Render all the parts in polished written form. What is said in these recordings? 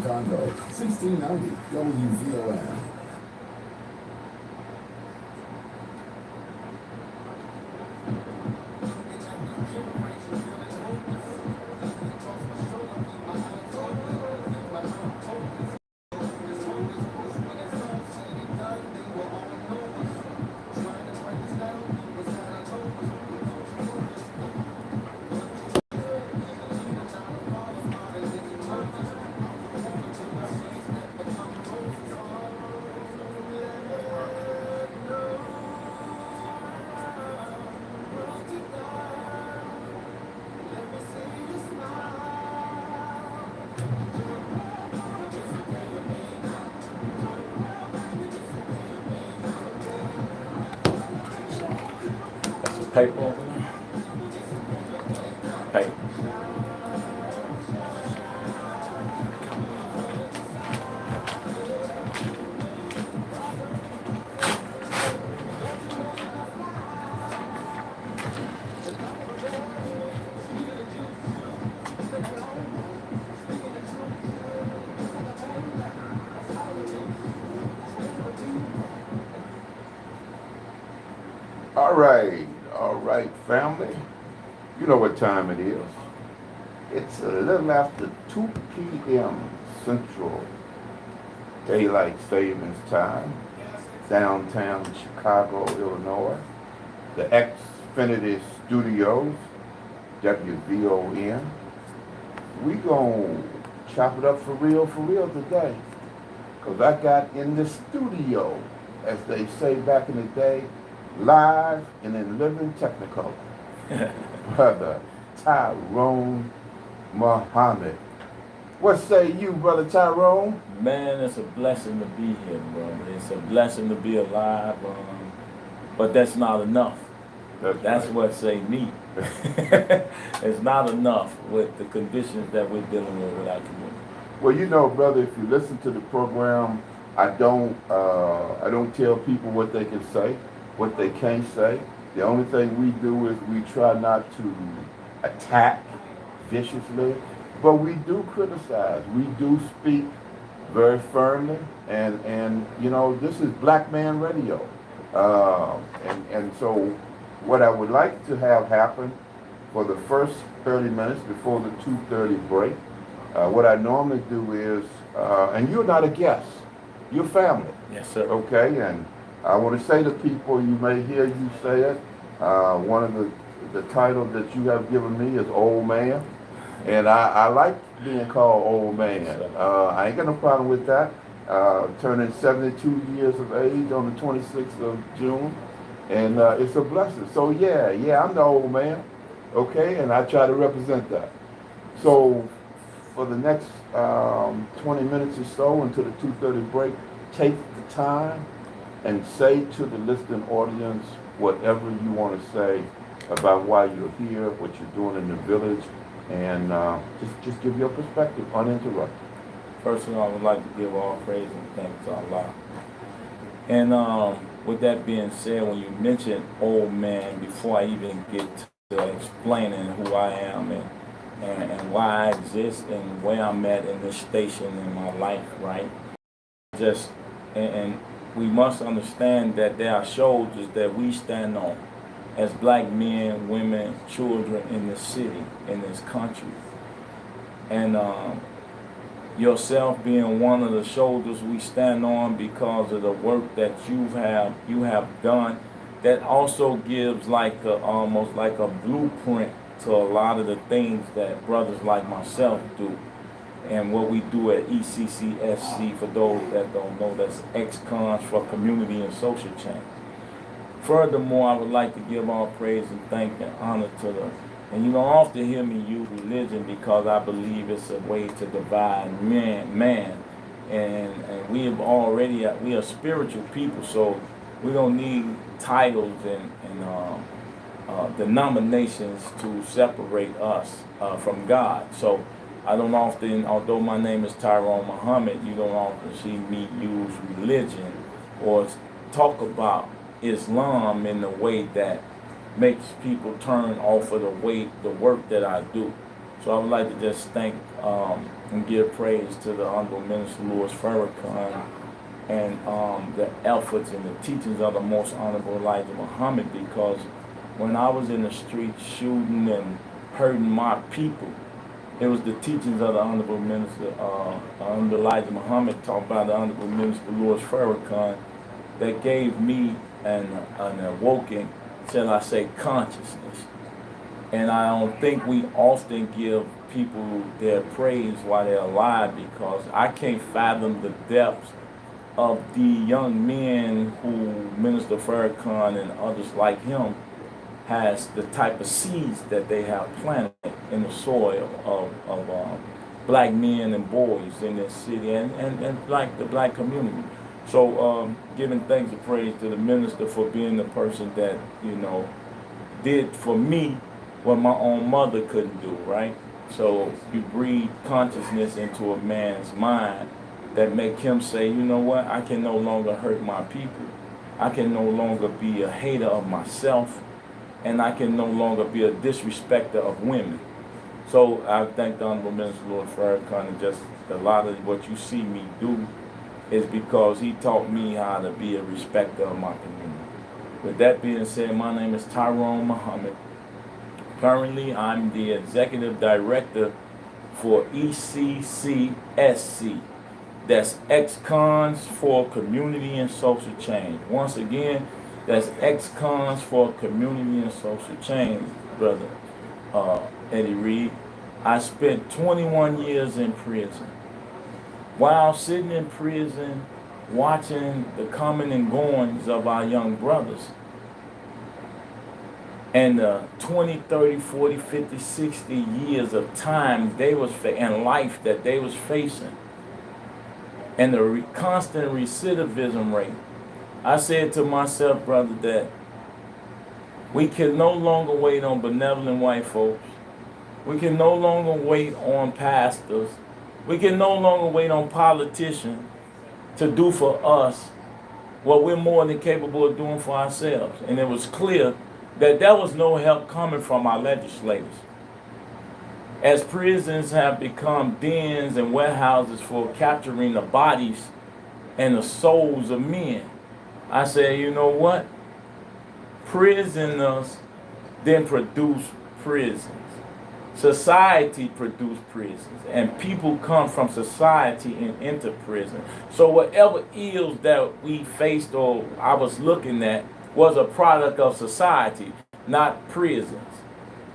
Chicago, 1690 WVON. That's a paper over there. Paper. All right, family. You know what time it is. It's a little after 2 p.m. Central Daylight Savings Time, downtown Chicago, Illinois. The Xfinity Studios, WVON. We gonna chop it up for real today. Because I got in the studio, as they say back in the day, live and in living technicolor. Brother Tyrone Muhammad. What say you, Brother Tyrone? Man, it's a blessing to be here, brother. It's a blessing to be alive, but that's not enough. That's right. What saved me. It's not enough with the conditions that we're dealing with our community. Well, you know, brother, if you listen to the program, I don't tell people what they can say, what they can't say. The only thing we do is we try not to attack viciously, but we do criticize. We do speak very firmly, and you know, this is Black Man Radio, and so what I would like to have happen for the first 30 minutes before the 2:30 break, what I normally do is, and you're not a guest, you're family. Yes, sir. Okay, and I want to say to people, you may hear you say it, one of the titles that you have given me is Old Man, and I like being called Old Man. I ain't got no problem with that. Turning 72 years of age on the 26th of June, and it's a blessing. So yeah, I'm the old man, okay, and I try to represent that. So for the next 20 minutes or so until the 2:30 break, take the time and say to the listening audience whatever you want to say about why you're here, what you're doing in the village, and just give your perspective uninterrupted. First of all, I would like to give all praise and thanks to Allah. And with that being said, when you mentioned old man, before I even get to explaining who I am and why I exist and where I'm at in this station in my life, right? And we must understand that there are shoulders that we stand on as black men, women, children in this city, in this country. And yourself being one of the shoulders we stand on because of the work that you have done, that also gives almost like a blueprint to a lot of the things that brothers like myself do. And what we do at ECCSC, for those that don't know, that's ex-cons for community and social change. Furthermore, I would like to give all praise and thank and honor to and you don't often hear me use religion because I believe it's a way to divide man. And we are spiritual people, so we don't need titles and denominations to separate us from God. So I don't often, although my name is Tyrone Muhammad, you don't often see me use religion or talk about Islam in a way that makes people turn off of the work that I do. So I would like to just thank and give praise to the Honorable Minister Louis Farrakhan and the efforts and the teachings of the Most Honorable Elijah Muhammad, because when I was in the streets shooting and hurting my people, it was the teachings of the Honorable Minister Honorable Elijah Muhammad, taught by the Honorable Minister Louis Farrakhan, that gave me an awoken, shall I say, consciousness. And I don't think we often give people their praise while they're alive, because I can't fathom the depths of the young men who Minister Farrakhan and others like him has, the type of seeds that they have planted in the soil of black men and boys in this city and the black community. So giving thanks and praise to the minister for being the person that, did for me what my own mother couldn't do, right? So you breathe consciousness into a man's mind that make him say, you know what, I can no longer hurt my people. I can no longer be a hater of myself, and I can no longer be a disrespecter of women. So I thank the Honorable Minister Lord Farrakhan, and just a lot of what you see me do is because he taught me how to be a respecter of my community. With that being said, my name is Tyrone Muhammad. Currently, I'm the Executive Director for ECCSC. That's Ex-Cons for Community and Social Change. Once again, that's Ex-Cons for Community and Social Change, brother Eddie Reed. I spent 21 years in prison. While sitting in prison, watching the coming and goings of our young brothers, and the 20, 30, 40, 50, 60 years of time they was and life that they was facing, and the constant recidivism rate, I said to myself, brother, that we can no longer wait on benevolent white folks. We can no longer wait on pastors. We can no longer wait on politicians to do for us what we're more than capable of doing for ourselves. And it was clear that there was no help coming from our legislators. As prisons have become dens and warehouses for capturing the bodies and the souls of men, I said, you know what? Prisoners then produce prisons. Society produces prisons, and people come from society and enter prison. So whatever ills that we faced or I was looking at was a product of society, not prisons.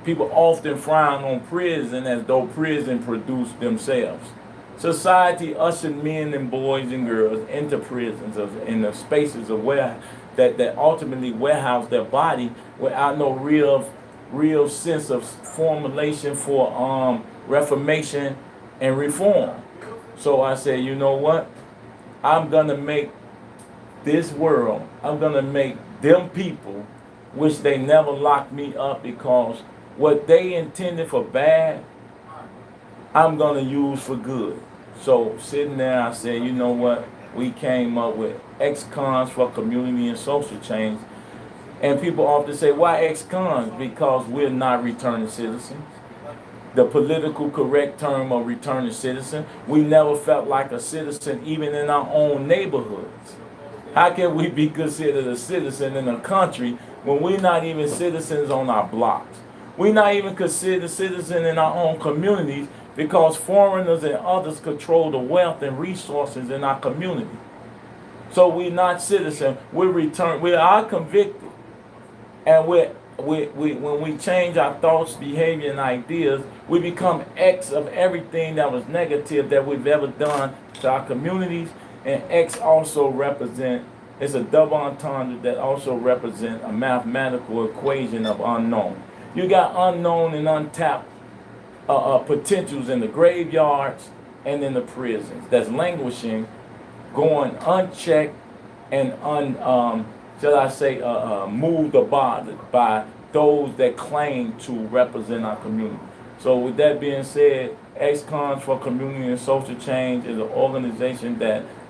People often frown on prison as though prison produced themselves. Society ushered men and boys and girls into prisons in the spaces of where that ultimately warehouse their body without no real sense of formulation for reformation and reform. So I said, you know what? I'm gonna make this world, I'm gonna make them people wish they never locked me up, because what they intended for bad, I'm gonna use for good. So sitting there, I said, you know what? We came up with Ex-Cons for Community and Social Change. And people often say, why ex-cons? Because we're not returning citizens. The political correct term of returning citizen, we never felt like a citizen even in our own neighborhoods. How can we be considered a citizen in a country when we're not even citizens on our blocks? We're not even considered citizens in our own communities because foreigners and others control the wealth and resources in our community. So we're not citizens, we are convicted. And when we change our thoughts, behavior, and ideas, we become X of everything that was negative that we've ever done to our communities. And X also it's a double entendre that also represents a mathematical equation of unknown. You got unknown and untapped potentials in the graveyards and in the prisons that's languishing, going unchecked and shall I say, moved about by those that claim to represent our community. So with that being said, Ex-Cons for Community and Social Change is an organization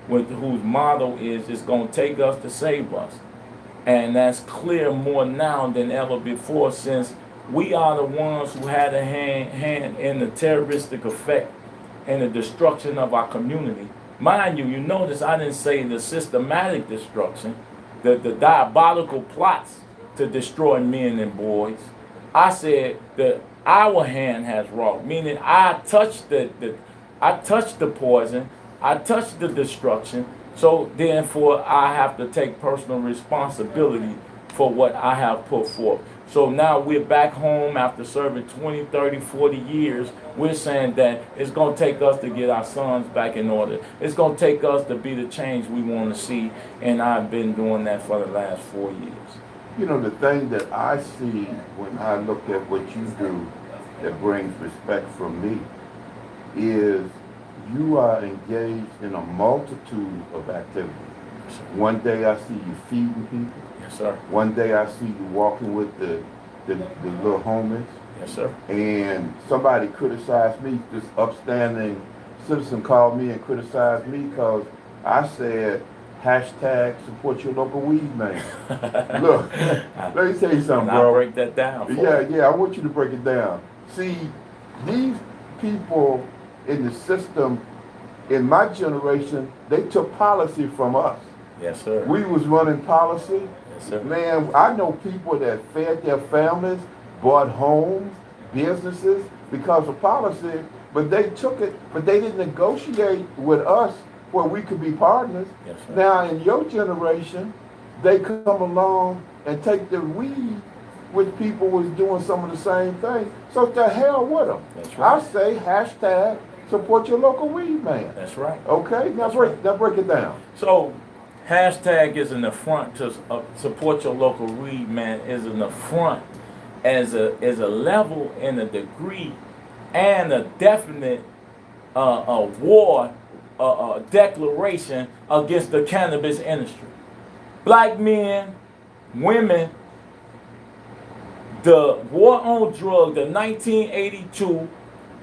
whose motto is, it's going to take us to save us. And that's clear more now than ever before, since we are the ones who had a hand in the terroristic effect and the destruction of our community. Mind you, you notice I didn't say the systematic destruction, the diabolical plots to destroy men and boys. I said that our hand has wrought, meaning I touched I touched the poison, I touched the destruction, so therefore I have to take personal responsibility for what I have put forth. So now we're back home after serving 20, 30, 40 years. We're saying that it's going to take us to get our sons back in order. It's going to take us to be the change we want to see, and I've been doing that for the last 4 years. You know, the thing that I see when I look at what you do that brings respect from me is you are engaged in a multitude of activities. One day I see you feeding people. Yes, sir. One day I see you walking with the little homies. Yes, sir. And somebody criticized me, this upstanding citizen called me and criticized me because I said, hashtag support your local weed man. Look, let me tell you something, bro. I'll break that down. Yeah, I want you to break it down. See, these people in the system, in my generation, they took policy from us. Yes, sir. We was running policy. Yes, sir. Man, I know people that fed their families, bought homes, businesses because of policy, but they took it, but they didn't negotiate with us where we could be partners. Yes, sir. Now, in your generation, they come along and take the weed, which people was doing some of the same thing. So to hell with them. That's right. I say hashtag support your local weed man. That's right. Okay, now break it down. So, hashtag is an affront to support your local weed man is an affront as a level and a degree and a definite war declaration against the cannabis industry. Black men, women, the war on drug, the 1982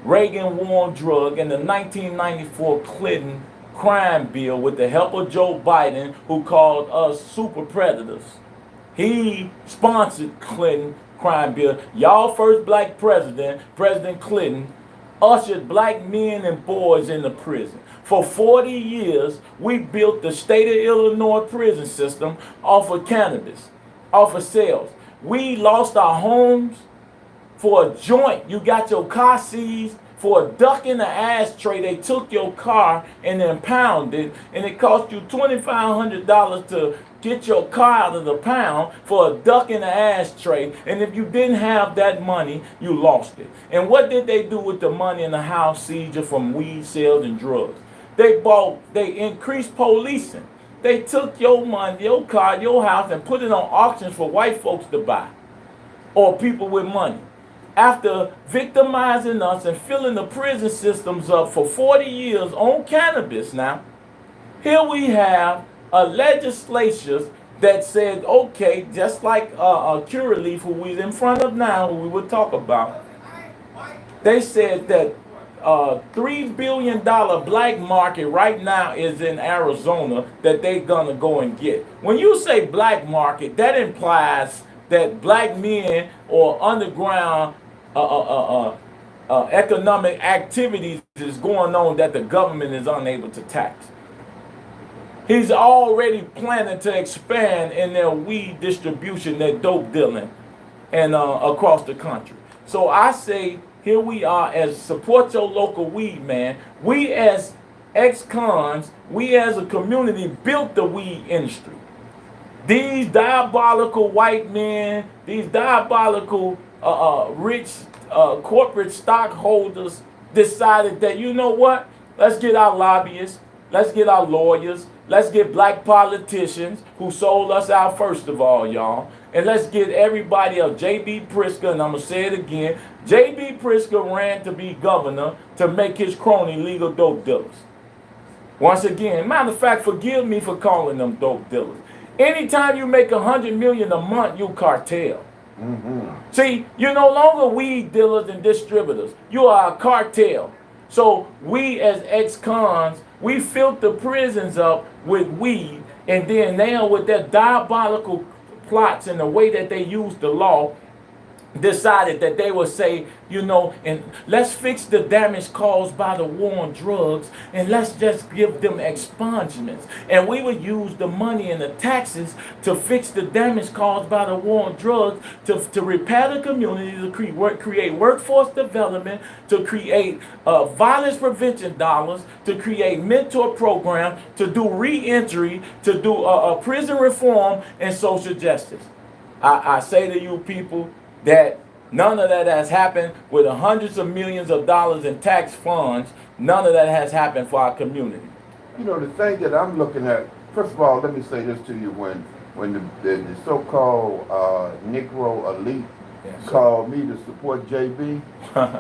Reagan-Wvon drug, and the 1994 Clinton crime bill with the help of Joe Biden, who called us super predators. He sponsored Clinton crime bill. Y'all first black president, President Clinton, ushered black men and boys into prison. For 40 years, we built the state of Illinois prison system off of cannabis, off of sales. We lost our homes for a joint. You got your car seized for a duck in the ashtray. They took your car and impounded it, and it cost you $2,500 to get your car out of the pound for a duck in the ashtray. And if you didn't have that money, you lost it. And what did they do with the money in the house seizure from weed sales and drugs? They increased policing. They took your money, your car, your house, and put it on auctions for white folks to buy, or people with money. After victimizing us and filling the prison systems up for 40 years on cannabis now, here we have a legislature that said, okay, just like Curaleaf, who we're in front of now, who we will talk about, they said that $3 billion black market right now is in Arizona that they're gonna go and get. When you say black market, that implies that black men or underground economic activities is going on that the government is unable to tax. He's already planning to expand in their weed distribution, their dope dealing, and across the country. So I say, here we are as support your local weed man. We as ex-cons, we as a community built the weed industry. These diabolical white men, these diabolical rich corporate stockholders decided that, you know what, let's get our lobbyists, let's get our lawyers, let's get black politicians who sold us out first of all, y'all. And let's get everybody else. J.B. Pritzker, and I'm going to say it again, J.B. Pritzker ran to be governor to make his crony legal dope dealers. Once again, matter of fact, forgive me for calling them dope dealers. Anytime you make $100 million a month, you cartel. Mm-hmm. See, you're no longer weed dealers and distributors. You are a cartel. So we as ex-cons, we filled the prisons up with weed, and then now with their diabolical plots and the way that they use the law, decided that they would say, you know, and let's fix the damage caused by the war on drugs, and let's just give them expungements. And we would use the money and the taxes to fix the damage caused by the war on drugs, to repair the community, to create workforce development, to create violence prevention dollars, to create mentor program, to do re-entry, to do prison reform and social justice. I say to you people, that none of that has happened with the hundreds of millions of dollars in tax funds. None of that has happened for our community. You know, the thing that I'm looking at, first of all, let me say this to you. When the so-called Negro elite called me to support JB,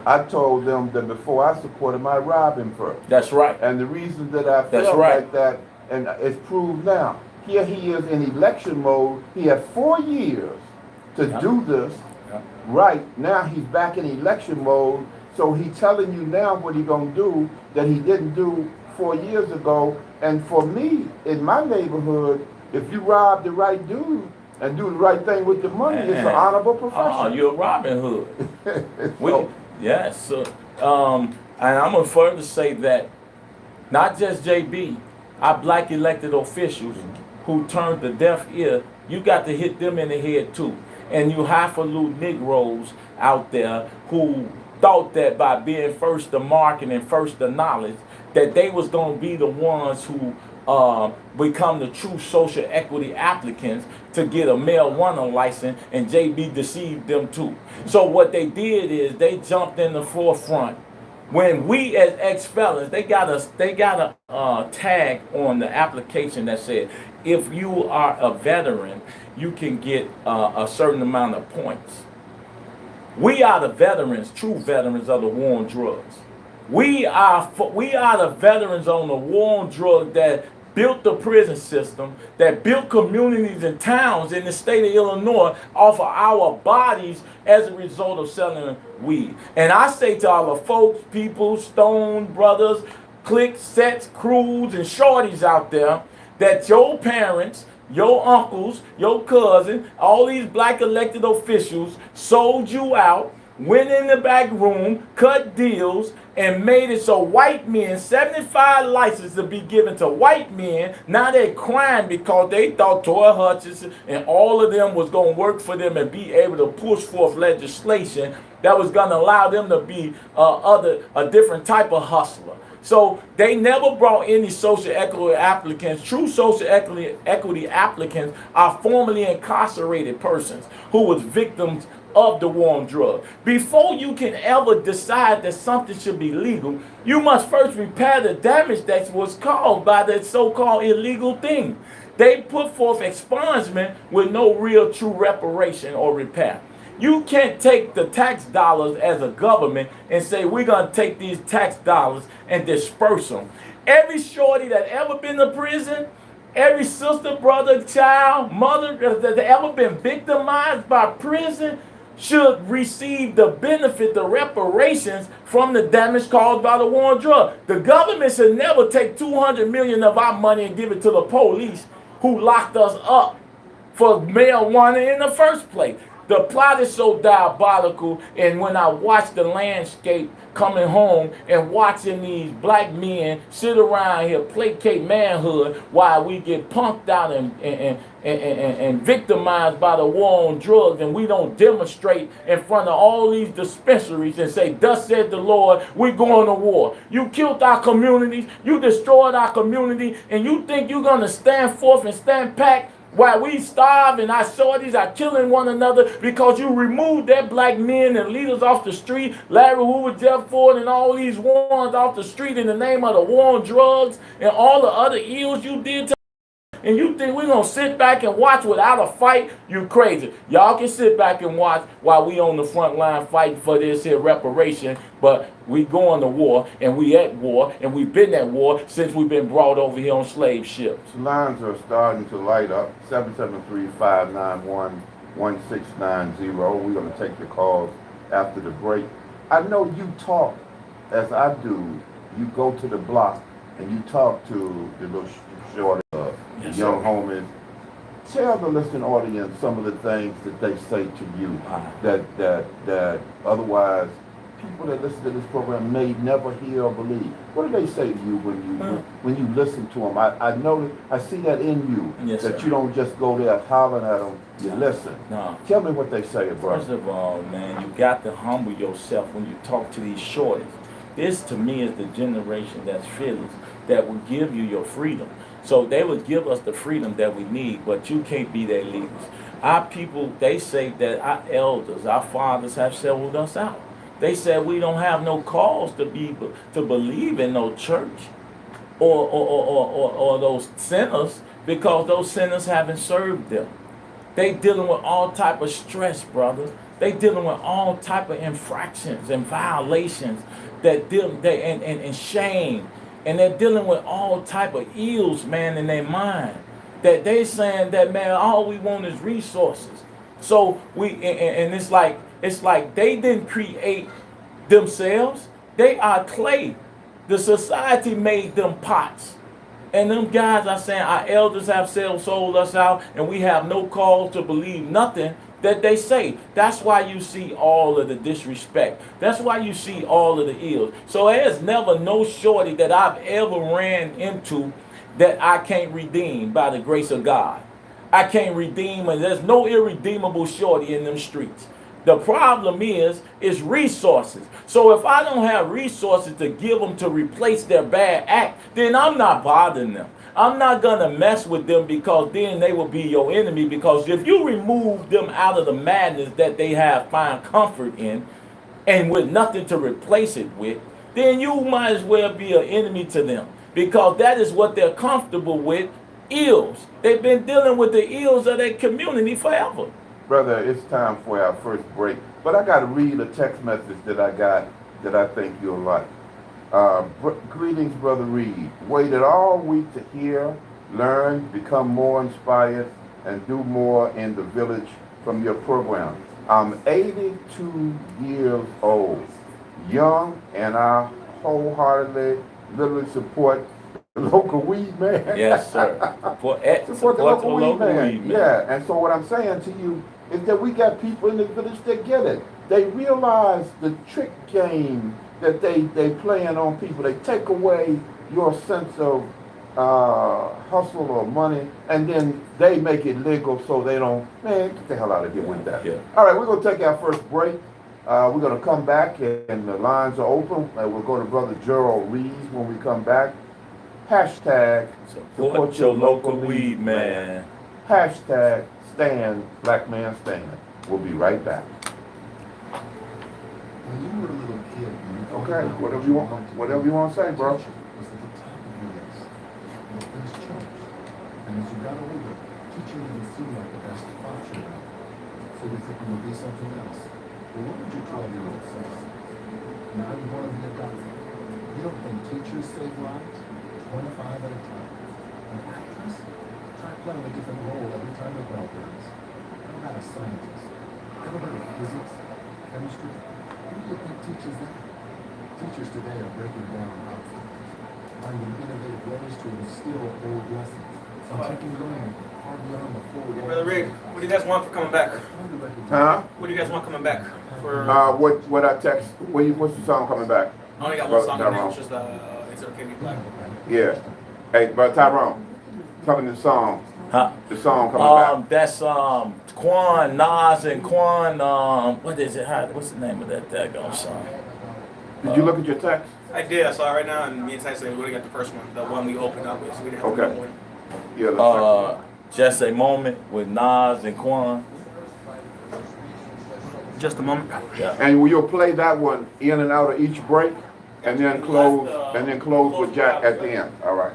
I told them that before I support him, I robbed him first. That's right. And the reason that I felt like that, and it's proved now, here he is in election mode. He had 4 years to do this. Right, now he's back in election mode, so he's telling you now what he's going to do that he didn't do 4 years ago. And for me, in my neighborhood, if you rob the right dude and do the right thing with the money, it's an honorable profession. Oh, you're Robin Hood. Yes. So, and I'm going to further say that not just JB, our black elected officials who turned the deaf ear, you got to hit them in the head too. And you highfalutin Negroes out there who thought that by being first to market and first to knowledge, that they was going to be the ones who become the true social equity applicants to get a marijuana license, and JB deceived them too. So what they did is they jumped in the forefront. When we as ex-felons, they got a tag on the application that said, if you are a veteran, you can get a certain amount of points. We are the veterans, true veterans of the war on drugs. We are the veterans on the war on drugs that built the prison system, that built communities and towns in the state of Illinois off of our bodies as a result of selling weed. And I say to all the folks, people, Stone brothers, cliques, sets, crews, and shorties out there, that your parents, your uncles, your cousin, all these black elected officials sold you out, went in the back room, cut deals, and made it so white men, 75 licenses to be given to white men. Now they're crying because they thought Toy Hutchinson and all of them was going to work for them and be able to push forth legislation that was going to allow them to be a different type of hustler. So they never brought any social equity applicants. True social equity applicants are formerly incarcerated persons who was victims of the war on drugs. Before you can ever decide that something should be legal, you must first repair the damage that was caused by that so-called illegal thing. They put forth expungement with no real true reparation or repair. You can't take the tax dollars as a government and say we're going to take these tax dollars and disperse them. Every shorty that ever been to prison, every sister, brother, child, mother that ever been victimized by prison should receive the benefit, the reparations from the damage caused by the war on drugs. The government should never take $200 million of our money and give it to the police who locked us up for marijuana in the first place. The plot is so diabolical, and when I watch the landscape coming home and watching these black men sit around here placate manhood while we get punked out and victimized by the war on drugs, and we don't demonstrate in front of all these dispensaries and say, thus said the Lord, we're going to war. You killed our communities, you destroyed our community, and you think you're going to stand forth and stand packed while we starve and our shorties are killing one another because you removed that black men and leaders off the street, Larry Hoover, Jeff Ford, and all these ones off the street in the name of the war on drugs and all the other ills you did to, and you think we're going to sit back and watch without a fight? You crazy. Y'all can sit back and watch while we on the front line fighting for this here reparation, but we going to war, and we at war, and we've been at war since we've been brought over here on slave ships. Lines are starting to light up. 773-591-1690. We're going to take your calls after the break. I know you talk, as I do, you go to the block and you talk to the little short young homies Tell the listening audience some of the things that they say to you that otherwise people that listen to this program may never hear or believe. What do they say to you when you listen to them? I know, I see that in you, yes, that sir. you don't just go there hollering at them, you listen. No. Tell me what they say, brother. First of all, man, you got to humble yourself when you talk to these shorties. This, to me, is the generation that's fearless, that will give you your freedom. So they will give us the freedom that we need, but you can't be their leaders. Our people, they say that our elders, our fathers have sold us out. They said we don't have no cause to believe in no church or those sinners, because those sinners haven't served them. They dealing with all type of stress, brother. They dealing with all type of infractions and violations and shame. And they're dealing with all type of ills, man, in their mind. That they saying that, man, all we want is resources. So it's like they didn't create themselves. They are clay. The society made them pots. And them guys are saying our elders have sold us out, and we have no cause to believe nothing that they say. That's why you see all of the disrespect. That's why you see all of the ills. So there's never no shorty that I've ever ran into that I can't redeem by the grace of God. I can't redeem, and there's no irredeemable shorty in them streets. The problem is resources. So if I don't have resources to give them to replace their bad act, then I'm not bothering them. I'm not going to mess with them, because then they will be your enemy. Because if you remove them out of the madness that they find comfort in, and with nothing to replace it with, then you might as well be an enemy to them. Because that is what they're comfortable with, ills. They've been dealing with the ills of their community forever. Brother, it's time for our first break. But I got to read a text message that I got that I think you'll like. Greetings, Brother Reed. Waited all week to hear, learn, become more inspired, and do more in the village from your program. I'm 82 years old, young, and I wholeheartedly, literally support the local weed man. Yes, sir. Support the local weed man. Yeah, and so what I'm saying to you is that we got people in the village that get it. They realize the trick game that they playing on people. They take away your sense of hustle or money, and then they make it legal so they don't, man, get the hell out of here with that. Yeah. All right, we're going to take our first break. We're going to come back, and the lines are open. We'll go to Brother Gerald Reed when we come back. Hashtag support your local weed man. Hashtag stand, black man stand. We'll be right back. When you were a little kid, okay, whatever you want to say, bro. Was at the top of your list. Well, things changed. And as you got older, teaching didn't seem like the best option. So you think you would be something else. Well, what would you call your old self? Now you want to be a doctor. You don't think teachers save lives? 25 at a time. An actress? Try playing a different role every time the bell rings. How about a scientist? Ever heard of physics? Chemistry? Who do you think teaches that? Teachers today are breaking down obstacles, finding innovative ways to instill old lessons, and taking learning far beyond the full. Brother Rick, what do you guys want for coming back? Huh? What do you guys want coming back? For What I text? What's the song coming back? I only got one song in there, which is It's Okay to Be Black. Yeah. Hey, but Tyrone, tell me the song. Huh? The song coming back. That's Quan, Nas and Quan. What is it? What's the name of that daggone song? Did you look at your text? I did. I saw it right now, and me and Ty said we already got the first one, the one we opened up with. So we didn't have Okay. one. Yeah. Just a Moment with Nas and Quan. Just a moment. Yeah. And you'll play that one in and out of each break, and then close with Jack at the end. All right.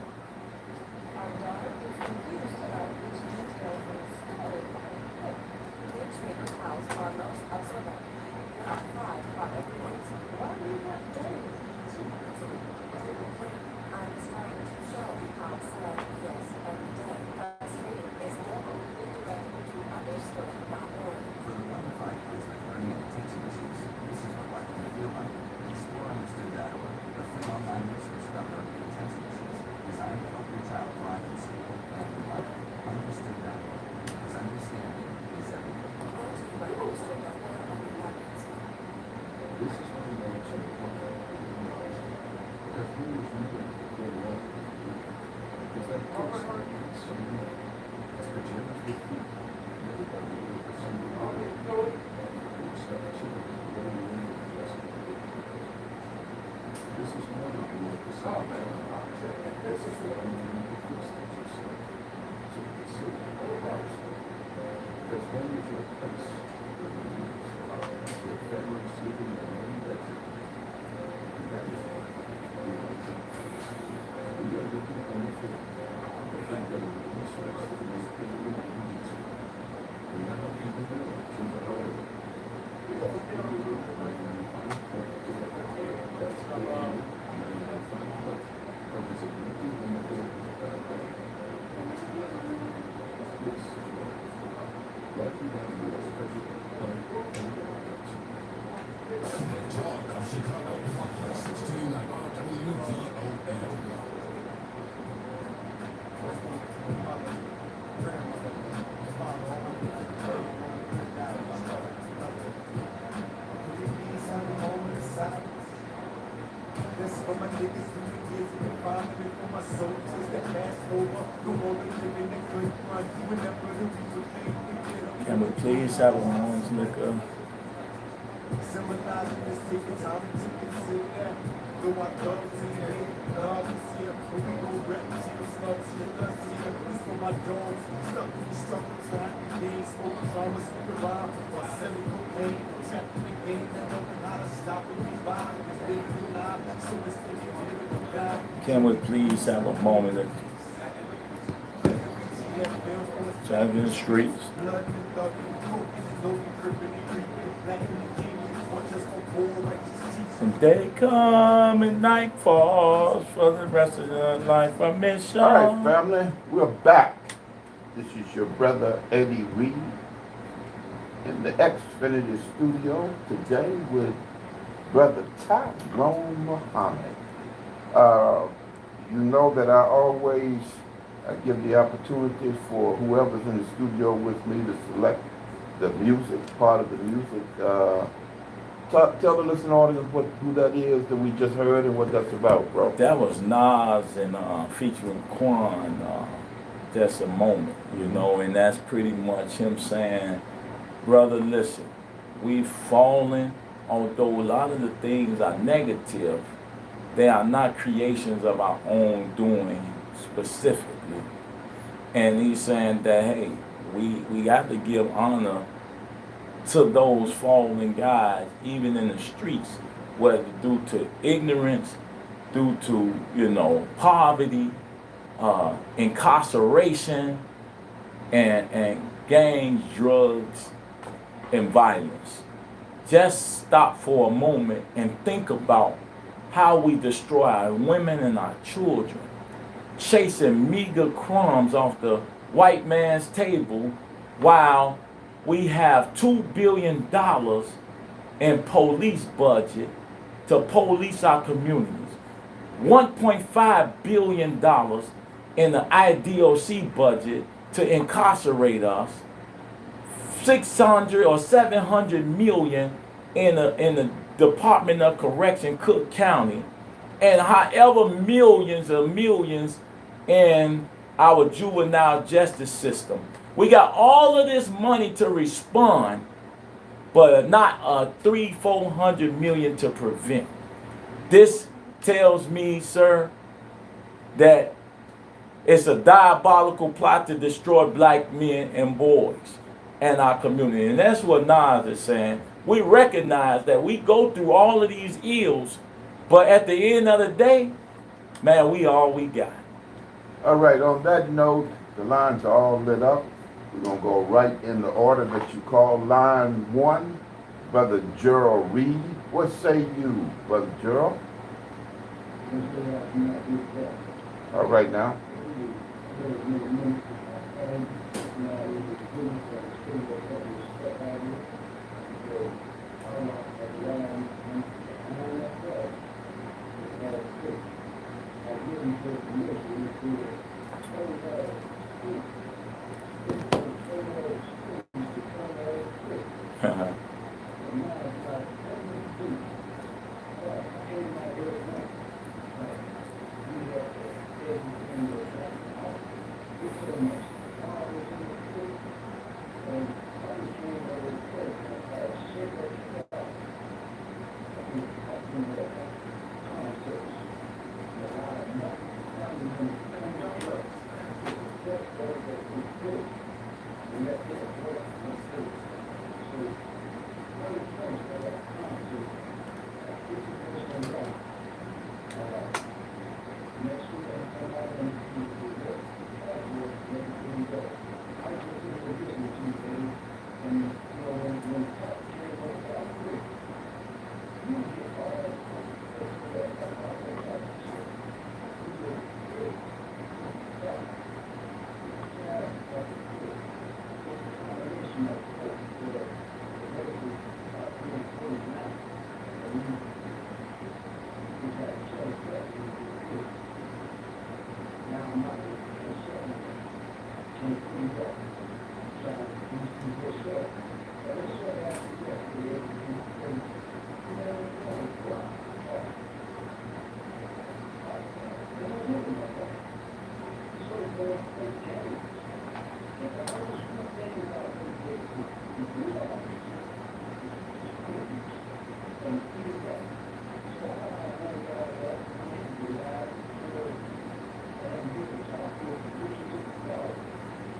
This is what we want to do. Because we was moving for the love of the people. Because that takes so many. That's the generous with feet. Everybody will pursue the honor. Stuff that you don't know. This is more than you want to say. This is what I'm going to fix that you say. So you can see all about it. Because when is your place? Your family is sleeping in the room that you and that is why we want to. We are looking on the field. The fact that we're in this place, the most people we need to. We have a people that are to the Lord. We have a people that are that's how we find out. Because if you do them, yes. Like you have to This for my niggas who be kids and finally for my soldiers that passed over. The world is living a good run. Whenever the people came to get them. Can we please have a moment's liquor? Symbolizing this taking time to consider. Though I thought it's in the head, God is here. But we gon' rep till the slugs here. Us here. This for my dogs. Stuck in the struggle, trying to gain smoke. Promise to survive. While selling cocaine. Trapped in the game that don't know how to stop and revive. Can we please have a moment of driving the streets? And day come and night falls for the rest of your life. I miss you. All right, family, we're back. This is your brother Eddie Reed in the Xfinity studio today with Brother Tyrone Muhammad. You know that I always give the opportunity for whoever's in the studio with me to select the music, part of the music. Tell the listening audience who that is that we just heard and what that's about, bro. That was Nas and featuring Quan, Just a Moment, you know, and that's pretty much him saying, brother, listen, we've fallen. Although a lot of the things are negative, they are not creations of our own doing specifically. And he's saying that, hey, we got to give honor to those fallen guys, even in the streets, whether due to ignorance, due to, poverty, incarceration, and gangs, drugs, and violence. Just stop for a moment and think about how we destroy our women and our children, chasing meager crumbs off the white man's table while we have $2 billion in police budget to police our communities, $1.5 billion in the IDOC budget to incarcerate us, 600 or 700 million in the Department of Correction, Cook County, and however millions in our juvenile justice system. We got all of this money to respond, but not 300-400 million to prevent. This tells me, sir, that it's a diabolical plot to destroy black men and boys and our community. And that's what Nas is saying. We recognize that we go through all of these ills, but at the end of the day, man, we all we got. All right, on that note, the lines are all lit up. We're going to go right in the order that you call. Line 1, Brother Gerald Reed. What say you, Brother Gerald? All right now.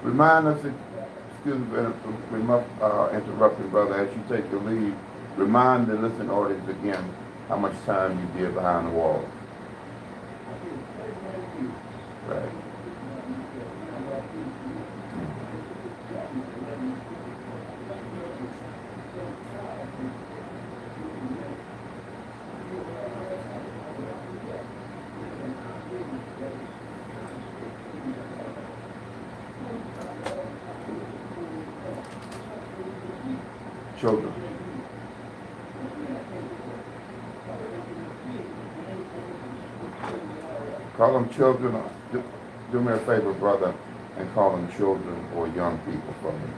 Remind us, excuse me, interrupting, brother, as you take the lead, remind the listening audience again how much time you did behind the wall. Right. Children. Call them children. Do me a favor, brother, and call them children or young people for me.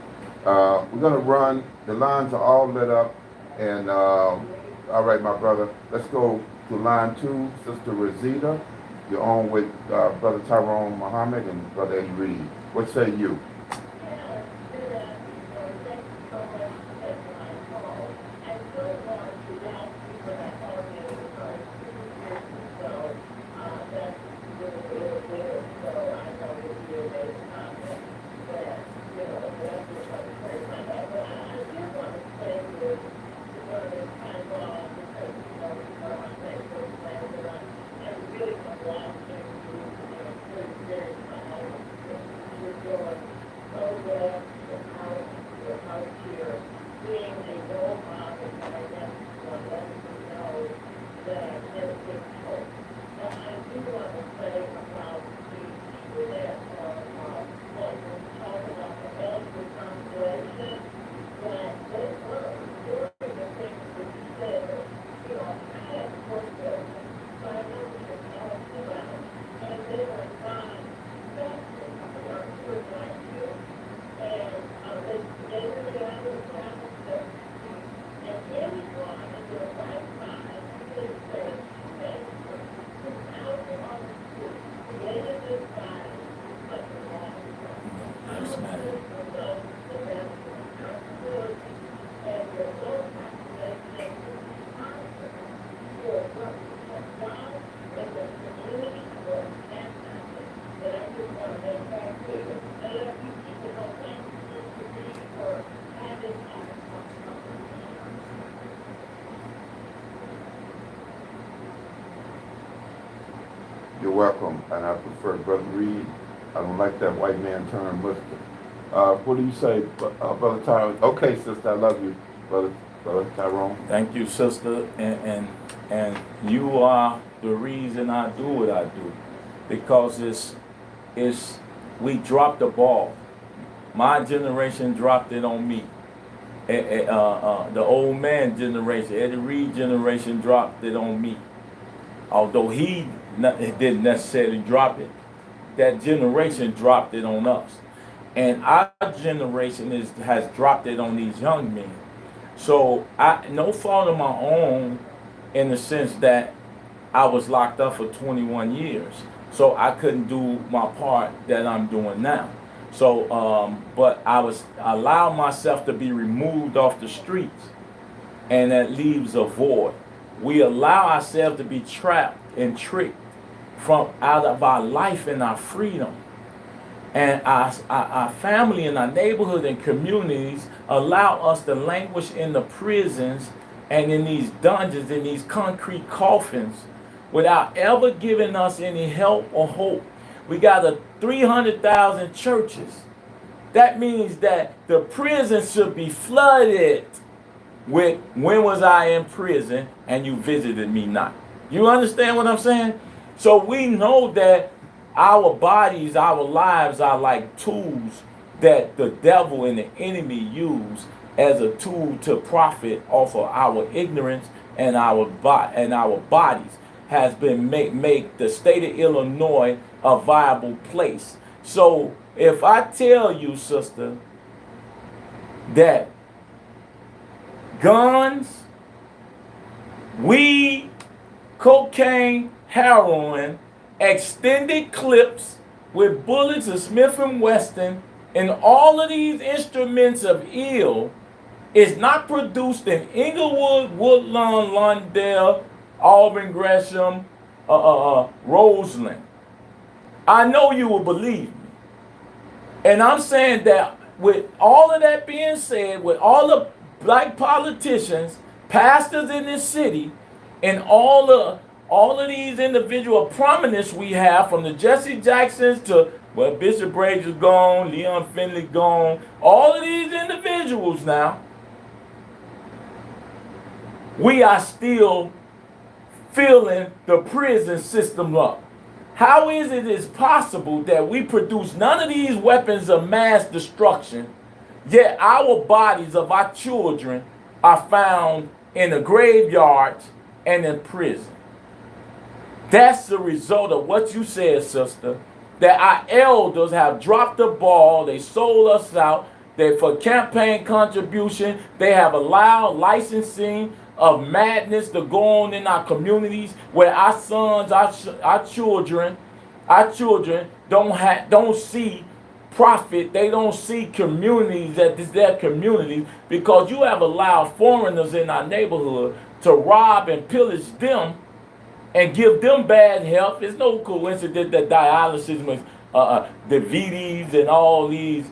We're going to run. The lines are all lit up. And, all right, my brother, let's go to line 2, Sister Rosita. You're on with Brother Tyrone Muhammad and Brother Eddie Reed. What say you? You're welcome, and I prefer Brother Reed. I don't like that white man term Muslim. What do you say, Brother Tyrone? Okay, sister, I love you, Brother Tyrone. Thank you, sister, and you are the reason I do what I do, because it's we dropped the ball. My generation dropped it on me. The old man generation, Eddie Reed generation dropped it on me. Although he didn't necessarily drop it, that generation dropped it on us. And our generation has dropped it on these young men. So no fault of my own, in the sense that I was locked up for 21 years. So I couldn't do my part that I'm doing now. So, but I allowed myself to be removed off the streets, and that leaves a void. We allow ourselves to be trapped and tricked from out of our life and our freedom. And our family and our neighborhood and communities allow us to languish in the prisons and in these dungeons, in these concrete coffins, without ever giving us any help or hope. We got 300,000 churches. That means that the prison should be flooded with, when was I in prison and you visited me not? You understand what I'm saying? So we know that our bodies, our lives are like tools that the devil and the enemy use as a tool to profit off of our ignorance, and our bodies has been make the state of Illinois a viable place. So if I tell you, sister, that guns, weed, cocaine, heroin, extended clips with bullets of Smith and Wesson, and all of these instruments of ill is not produced in Inglewood, Woodlawn, Lawndale, Auburn, Gresham, Roseland, I know you will believe me. And I'm saying that with all of that being said, with all the black politicians, pastors in this city, and all of these individual prominence we have, from the Jesse Jacksons to, well, Bishop Briggs is gone, Leon Finley gone, all of these individuals now, we are still filling the prison system up. How is it possible that we produce none of these weapons of mass destruction, yet our bodies of our children are found in the graveyards and in prison? That's the result of what you said, sister, that our elders have dropped the ball. They sold us out. They, for campaign contribution, they have allowed licensing of madness to go on in our communities, where our sons, our children don't see profit. They don't see communities that is their community, because you have allowed foreigners in our neighborhood to rob and pillage them and give them bad health. It's no coincidence that dialysis was the VDs and all these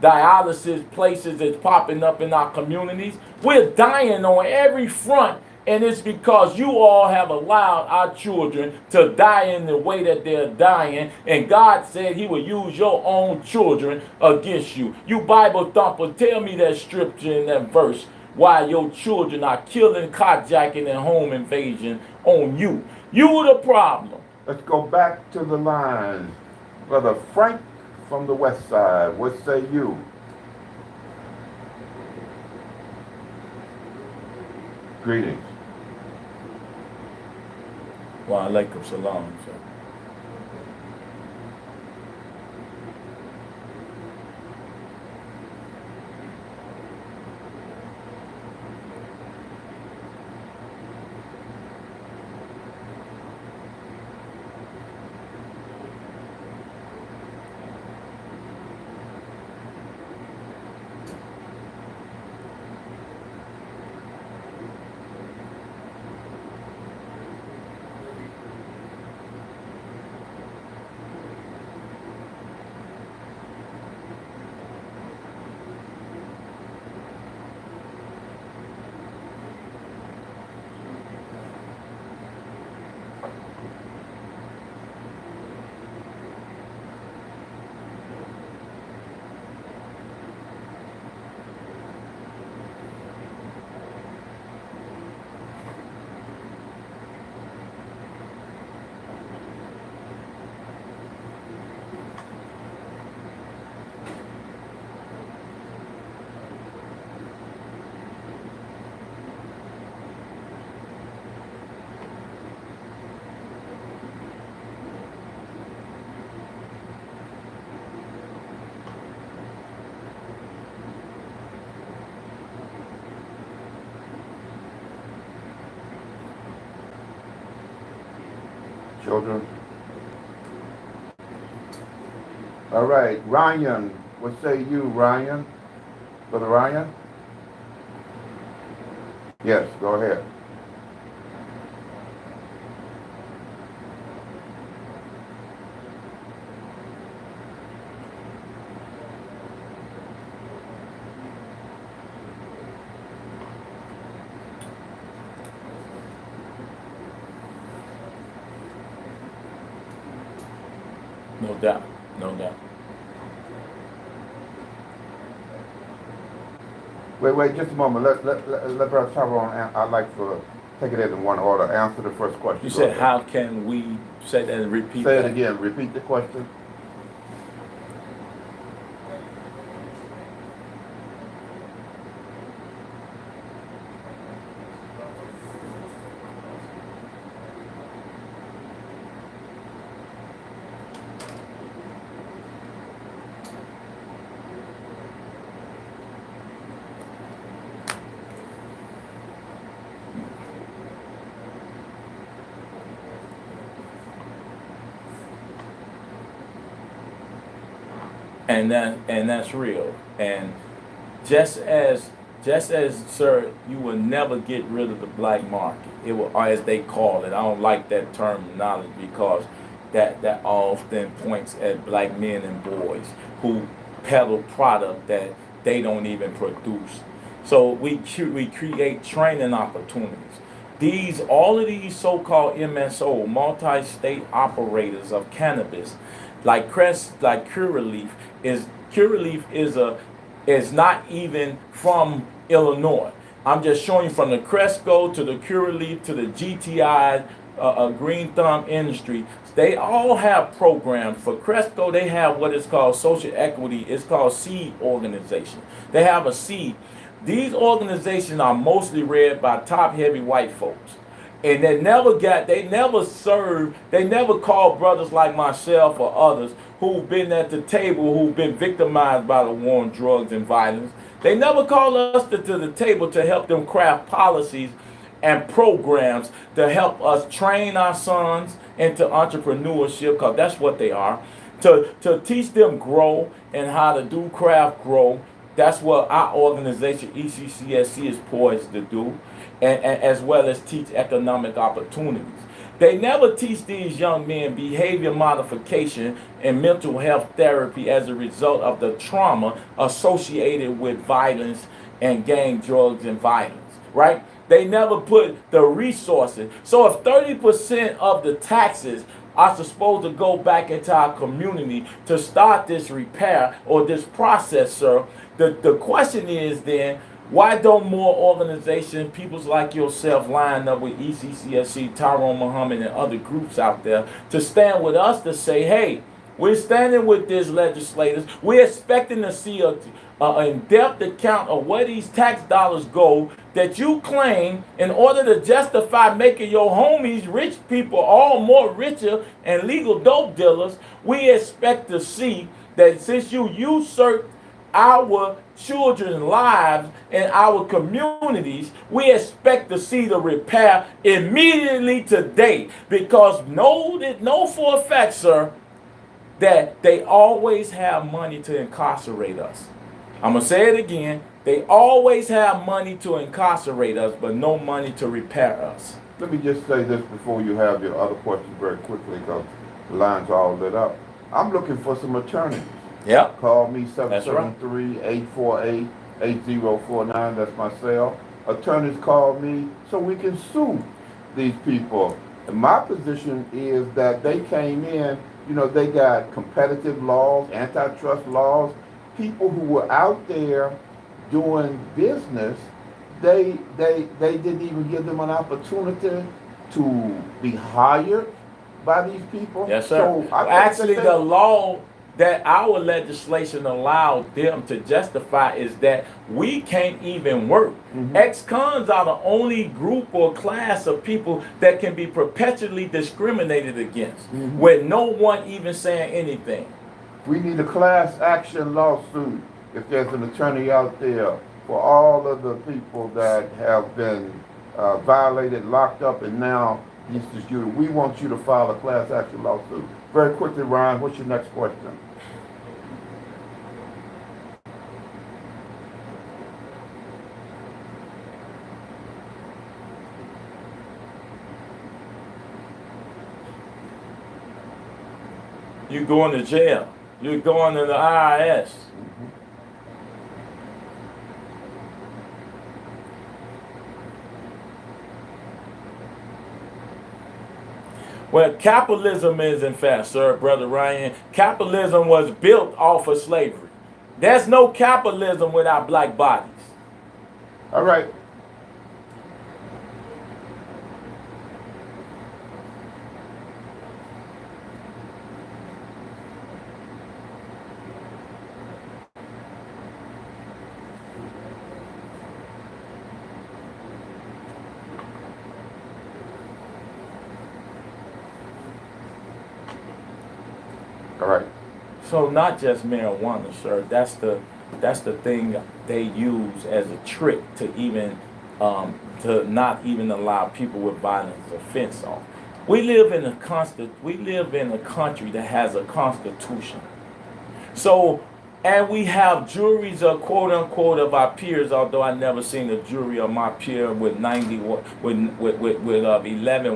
dialysis places that's popping up in our communities. We're dying on every front, and it's because you all have allowed our children to die in the way that they're dying. And God said he will use your own children against you. You Bible thumper, tell me that scripture in that verse why your children are killing, carjacking, and home invasion on you. You the problem. Let's go back to the lines. Brother Frank from the west side, what say you? Greetings. Wa alaikum salam, sir. Children. All right, Ryan, what say you, Ryan? Brother Ryan? Yes, go ahead. No doubt, no doubt. Wait, just a moment. Let Brother Tyrone, I'd like to take it in one order. Answer the first question. You said, how can we say that and repeat Say that? it again. Repeat the question. and that's real. And just as sir, you will never get rid of the black market. It will, or as they call it. I don't like that terminology because that often points at black men and boys who peddle product that they don't even produce. So we create training opportunities. All of these so-called MSO, multi-state operators of cannabis, like Curaleaf is not even from Illinois. I'm just showing you from the Cresco to the Curaleaf to the GTI, Green Thumb Industry. They all have programs. For Cresco, they have what is called social equity. It's called seed organization. They have a seed. These organizations are mostly read by top-heavy white folks. And they never call brothers like myself or others who've been at the table, who've been victimized by the war on drugs and violence. They never call us to the table to help them craft policies and programs to help us train our sons into entrepreneurship, because that's what they are, to teach them grow and how to do craft grow. That's what our organization, ECCSC, is poised to do, and as well as teach economic opportunities. They never teach these young men behavior modification and mental health therapy as a result of the trauma associated with violence and gang drugs and violence, right? They never put the resources. So if 30% of the taxes are supposed to go back into our community to start this repair or this process, sir, the question is then, why don't more organizations, people like yourself, line up with ECCSC, Tyrone Muhammad, and other groups out there to stand with us to say, hey, we're standing with these legislators. We're expecting to see an in-depth account of where these tax dollars go that you claim in order to justify making your homies, rich people, all more richer and legal dope dealers. We expect to see that since you usurped our children's lives and our communities, we expect to see the repair immediately today. Because know for a fact, sir, that they always have money to incarcerate us. I'm going to say it again. They always have money to incarcerate us, but no money to repair us. Let me just say this before you have your other questions very quickly, because the line's all lit up. I'm looking for some attorneys. Yep. Call me 773-848-8049. That's my cell. Attorneys call me so we can sue these people. And my position is that they came in, they got competitive laws, antitrust laws. People who were out there doing business, they didn't even give them an opportunity to be hired by these people. Yes, sir. So actually, the law that our legislation allowed them to justify is that we can't even work. Mm-hmm. Ex-cons are the only group or class of people that can be perpetually discriminated against, mm-hmm, with no one even saying anything. We need a class action lawsuit, if there's an attorney out there, for all of the people that have been violated, locked up, and now instituted. We want you to file a class action lawsuit. Very quickly, Ryan, what's your next question? You're going to jail. You're going to the IRS. Mm-hmm. Well, capitalism is, in fact, sir, Brother Ryan, capitalism was built off of slavery. There's no capitalism without black bodies. All right. All right. So not just marijuana, sir. That's the thing they use as a trick to even to not even allow people with violence to fence off. We live in a country that has a constitution. So And we have juries of quote unquote of our peers, although I never seen a jury of my peer with 11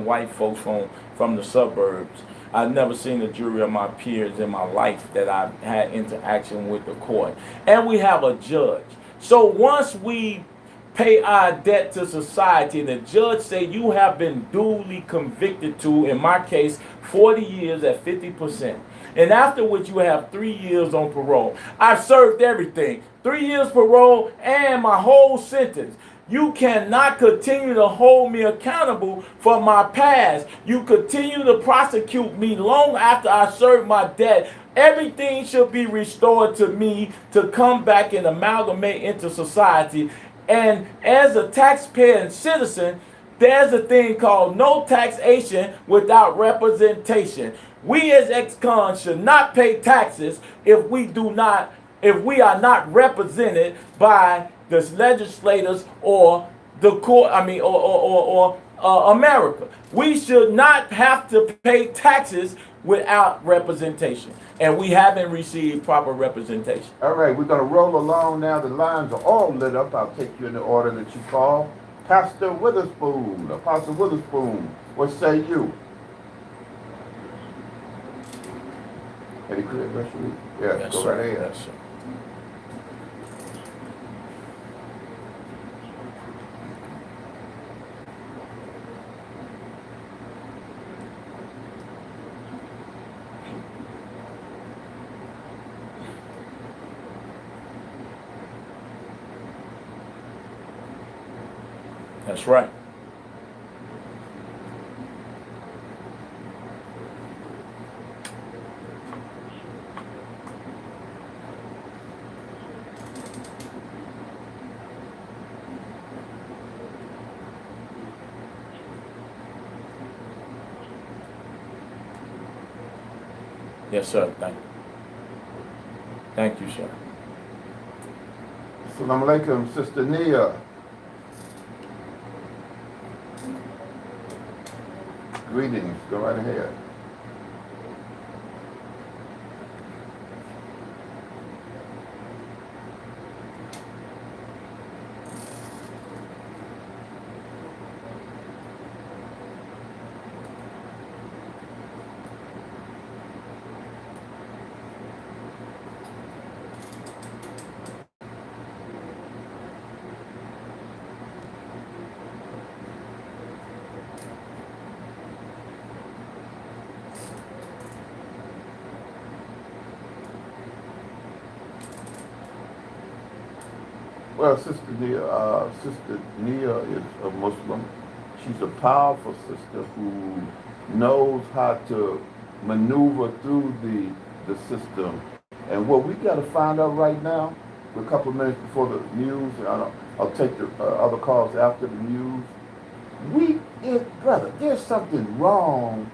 white folks from the suburbs. I've never seen a jury of my peers in my life that I've had interaction with the court. And we have a judge. So once we pay our debt to society and the judge say you have been duly convicted to, in my case, 40 years at 50%. And afterwards you have 3 years on parole. I've served everything. 3 years parole and my whole sentence. You cannot continue to hold me accountable for my past. You continue to prosecute me long after I serve my debt. Everything should be restored to me to come back and amalgamate into society. And as a taxpayer and citizen, there's a thing called no taxation without representation. We as ex-cons should not pay taxes if we are not represented by the legislators or the court, or America. We should not have to pay taxes without representation. And we haven't received proper representation. All right, we're going to roll along now. The lines are all lit up. I'll take you in the order that you call. Pastor Witherspoon, Apostle Witherspoon, what say you? Any clear question? Yes, go sir. right ahead. Yes, sir. That's right. Yes, sir. Thank you. Thank you, sir. Assalamu alaikum, Sister Nia. Greetings, go right ahead. Well, Sister Nia is a Muslim. She's a powerful sister who knows how to maneuver through the system. And what we got to find out right now, a couple of minutes before the news, and I'll take the other calls after the news. Brother, there's something wrong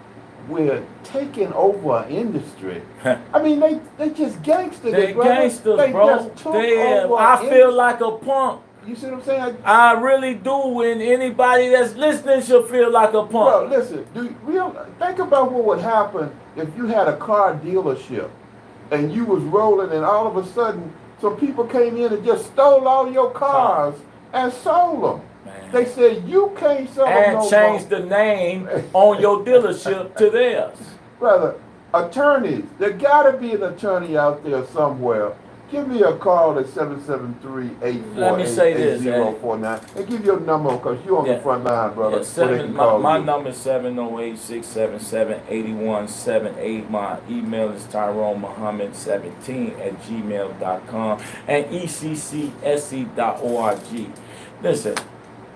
with taking over an industry. I mean, they just gangsters. They gangsters, bro. I feel like a punk. You see what I'm saying? I really do, and anybody that's listening should feel like a punk. Well, listen, think about what would happen if you had a car dealership and you was rolling and all of a sudden some people came in and just stole all your cars and sold them. Man. They said you can't sell them no and changed the name on your dealership to theirs. Brother, attorneys, there got to be an attorney out there somewhere. Give me a call at 773-848-8049 and give your number because you're on the front line, brother. My number is 708-677-8178. My email is tyronemuhammad17@gmail.com and eccsc.org. Listen,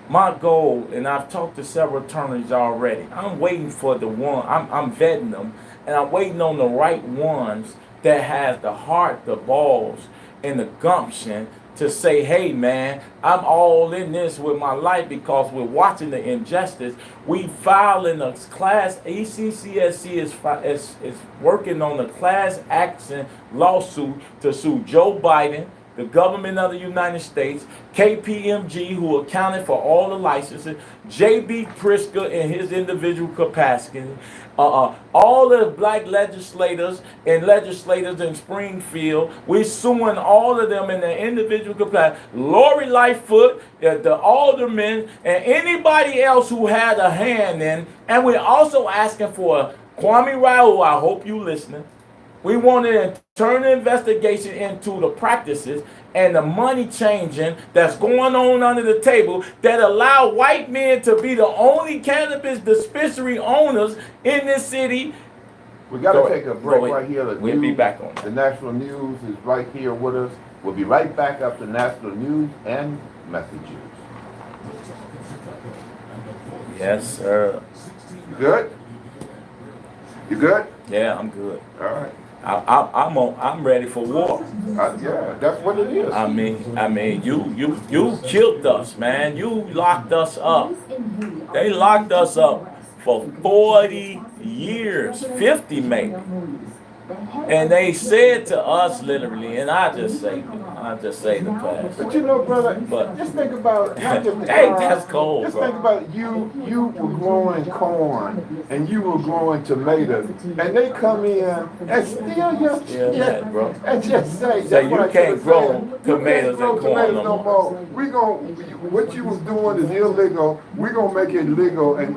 my goal, and I've talked to several attorneys already, I'm waiting for the one, I'm vetting them, and I'm waiting on the right ones that has the heart, the balls, and the gumption to say, hey man, I'm all in this with my life because we're watching the injustice. We filing a class, ECCSC is working on a class action lawsuit to sue Joe Biden, the government of the United States, KPMG, who accounted for all the licenses, J.B. Pritzker in his individual capacity, all the black legislators and legislators in Springfield, we're suing all of them in their individual capacity. Lori Lightfoot, the aldermen, and anybody else who had a hand in. And we're also asking for Kwame Raoul, I hope you listening. We want to turn the investigation into the practices and the money changing that's going on under the table that allow white men to be the only cannabis dispensary owners in this city. We got to take a break right here. We'll be back on that. The national news is right here with us. We'll be right back after national news and messages. Yes, sir. You good? You good? Yeah, I'm good. All right. I'm ready for war. Yeah, that's what it is. I mean, you killed us, man. You locked us up. They locked us up for 40 years, 50 maybe. And they said to us literally, and I just say the past. But you know, brother, But just think about not just the hey, crime, that's cold, just bro. think about you were growing corn and you were growing tomatoes, and they come in and steal your shit, bro. and just say Say you what I can't should've grow said. tomatoes You and can't grow corn tomatoes no no more. We gon' what you was doing is illegal. We gonna make it legal, and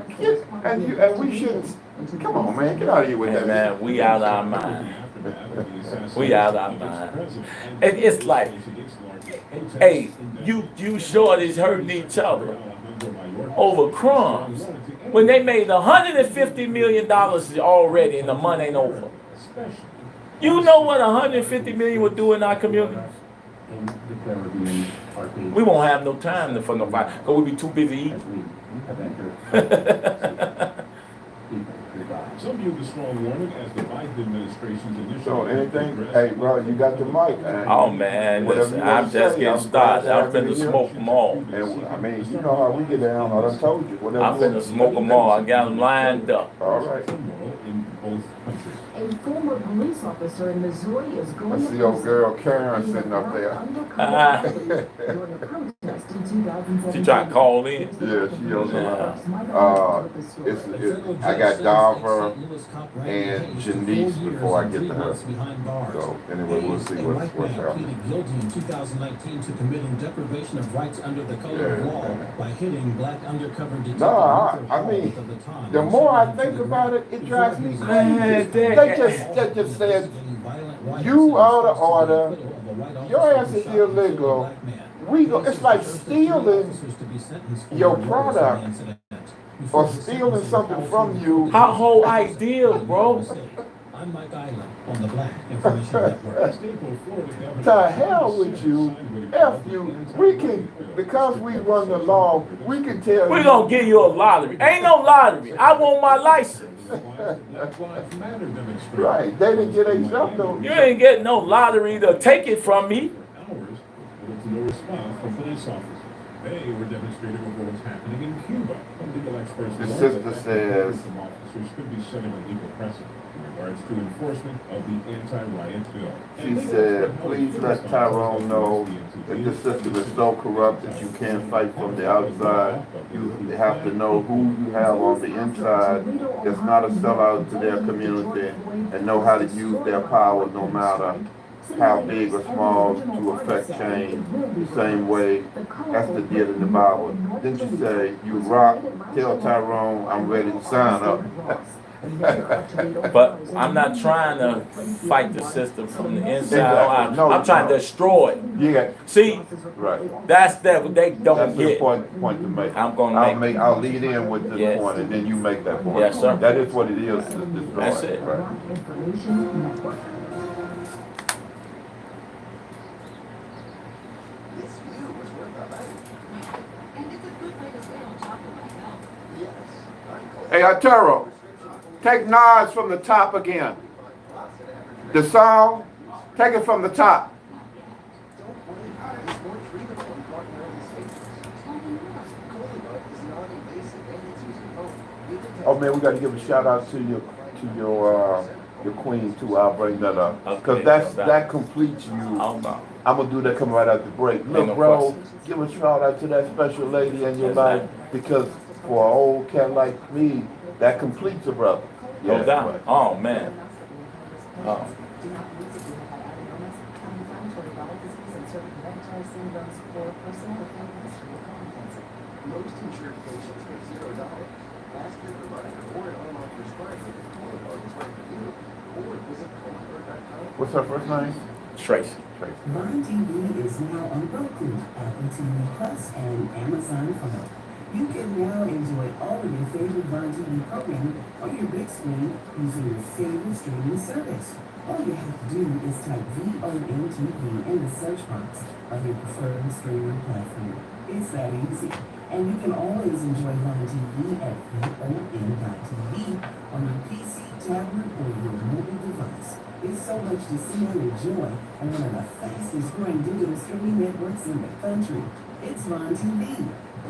we shouldn't. Come on, man, get out of here with Hey, that. man, we out our mind. We out our mind. And it's like, hey, you shorties hurting each other over crumbs when they made $150 million already and the money ain't over. You know what $150 million would do in our community? We won't have no time for no fight because we'll be too busy eating. Some view the strong warning as the Biden administration's initial. So anything, hey, bro, you got the mic, man. Oh man, Whatever listen, you wanna I'm just say, getting I'm started. glad I'm to have finna you smoke them all. And I mean, you know how we get down. I done told you. Whatever. I'm finna smoke them all. I got them lined up. All right. In both countries. A former police officer in Missouri is going I to see old girl prison Karen for sitting up there. undercover during a protest in 2017. She tried to call in. Yeah, she on the line. Uh, I got Darver and Janice before I get to her. So anyway, we'll see what's happening. Pleaded guilty in 2019 to committing deprivation of rights under the code of Yeah. law by hitting black undercover detective. No, I Luther mean, Hall of Times. the more I think about it, it drives me crazy. They just said, you out of order, your ass is illegal. It's like stealing your product or stealing something from you. Our whole idea, bro. I'm Mike Island on the Black Information Network. To hell with you, F you. We can, because we run the law, we can tell We're you. gonna give you a lottery. Ain't no lottery. I want my license. Right, they didn't get a shot though. You ain't getting no lottery to take it from me. Hours, but to no response from police officers. They were demonstrating over what's happening in Cuba. Legal experts The warn sister that says- some officers could be setting a legal precedent in regards to enforcement of the anti-riot bill. She said, please let Tyrone know that this system is so corrupt that you can't fight from the outside. You have to know who you have on the inside that's not a sellout to their community and know how to use their power no matter how big or small to affect change the same way Esther did in the Bible. Then she say, you rock, tell Tyrone I'm ready to sign up. But I'm not trying to fight the system from the inside out. Exactly. No, I'm trying to no. destroy it. Yeah, See, right. that's what they don't That's an get. important point to make. I'm gonna make it. I'll lead in with this Yes. point, and then you make that point. Yes, sir. That is what it is to destroy. That's it. Right. Information Network. Hey, Arturo, take Nas from the top again. The song, take it from the top. Oh man, we got to give a shout out to your the queen too. I'll bring that up because Okay, that completes you. Oh no. I'm gonna do that coming right after the break. Look, no bro, question. give a shout out to that special lady in your life Exactly. because for an old cat like me, that completes a brother. No Yeah, doubt. but- Oh man. Oh. Most insured patients pay $0. Ask your provider or an online prescriber for the largest right for you, or visit Colbert.com. What's her first name? Tracy. Tracy. Vine TV is now on Roku, Apple TV Plus, and Amazon Fire. You can now enjoy all of your favorite Vine TV programming on your big screen using your favorite streaming service. All you have to do is type VON TV in the search box of your preferred streaming platform. It's that easy. And you can always enjoy Vine TV at VON.TV on your PC, tablet, or your mobile device. It's so much to see and enjoy on one of the fastest growing digital streaming networks in the country. It's Vine TV.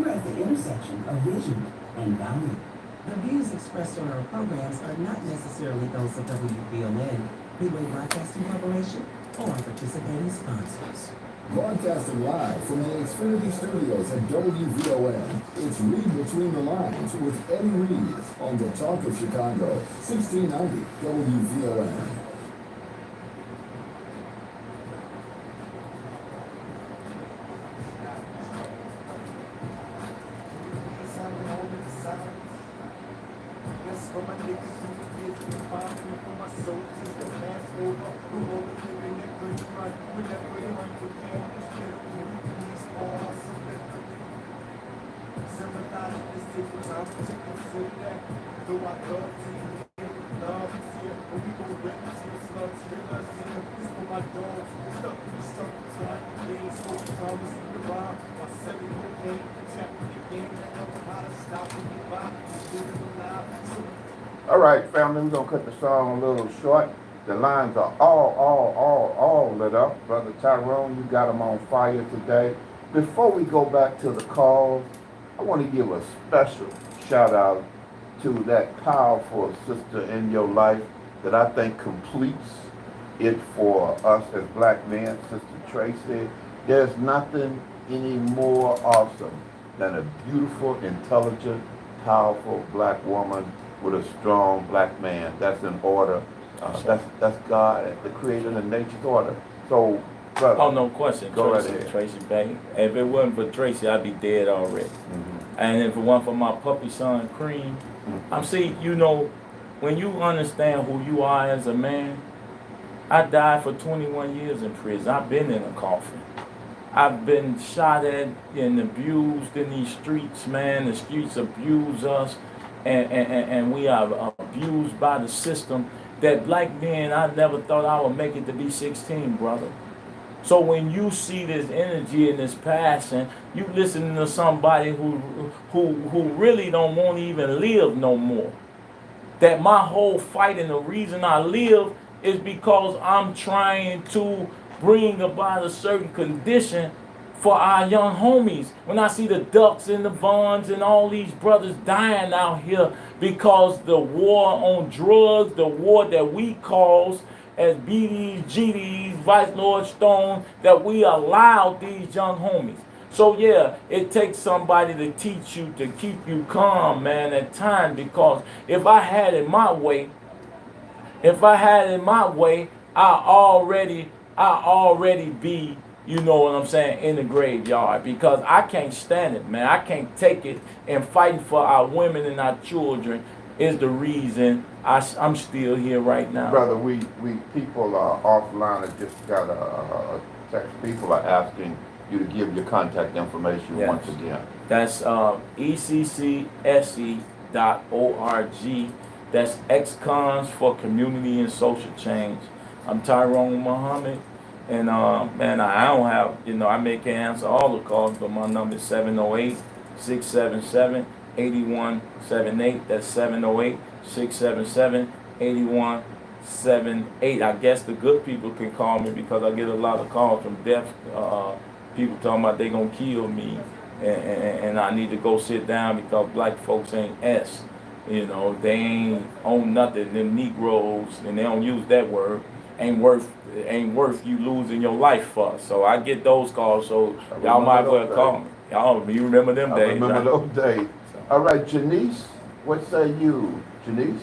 We're at the intersection of vision and value. The views expressed on our programs are not necessarily those of WVON, Midway Broadcasting Corporation, or participating sponsors. Broadcasting live from the Xfinity Studios at WVON, it's Read Between the Lines with Eddie Reed on the Talk of Chicago, 1690 WVON. Yes, for my niggas who forget me, fighting for my soldiers that pass over, who hold the living that good run, whenever they run for campus, please all sympathize with this different time to consider that. Though I love to love is here, but we gon' rip to the slugs, realize this for my dogs, stuck in the circle, so I can so promise to the rhyme, my selling cocaine, tapping the game, I know how to stop and get by, living alive, so All right, family, we're gonna cut the song a little short. The lines are all lit up. Brother Tyrone, you got them on fire today. Before we go back to the calls, I want to give a special shout out to that powerful sister in your life that I think completes it for us as black men, Sister Tracy. There's nothing any more awesome than a beautiful, intelligent, powerful black woman with a strong black man. That's in order. That's God, the creator of nature's order. So, brother. Oh, no question. Go right Tracy, ahead. Tracy Bank. If it wasn't for Tracy, I'd be dead already. And if it wasn't for my puppy son, Cream, I'm saying, you know, when you understand who you are as a man, I died for 21 years in prison. I've been in a coffin. I've been shot at and abused in these streets, man. The streets abuse us, and we are abused by the system. That black men, I never thought I would make it to be 16, brother. So when you see this energy and this passion, you listening to somebody who really don't want to even live no more. That my whole fight and the reason I live is because I'm trying to bring about a certain condition for our young homies. When I see the Ducks and the Vons and all these brothers dying out here because the war on drugs, the war that we caused as BDs, GDs, Vice Lord Stone, that we allowed these young homies. So yeah, it takes somebody to teach you, to keep you calm, man, at times, because if I had it my way, I already be, you know what I'm saying, in the graveyard, because I can't stand it, man. I can't take it, and fighting for our women and our children is the reason I'm still here right now. Brother, we people are offline. I just got a text. People are asking you to give your contact information once again. That's ECCSE.org. That's XCONS for Community and Social Change. I'm Tyrone Muhammad, and man, I don't have, you know, I may can't answer all the calls, but my number is 708-677-8178. That's 708-677-8178. I guess the good people can call me because I get a lot of calls from deaf people talking about they gonna kill me, and I need to go sit down because black folks ain't S. You know, they ain't own nothing. Them Negroes, and they don't use that word, ain't worth you losing your life for. So I get those calls. So I y'all might as well remember those call days. me. Y'all, you remember them I days, remember right? those days. So, All right, Janice, what say you, Janice?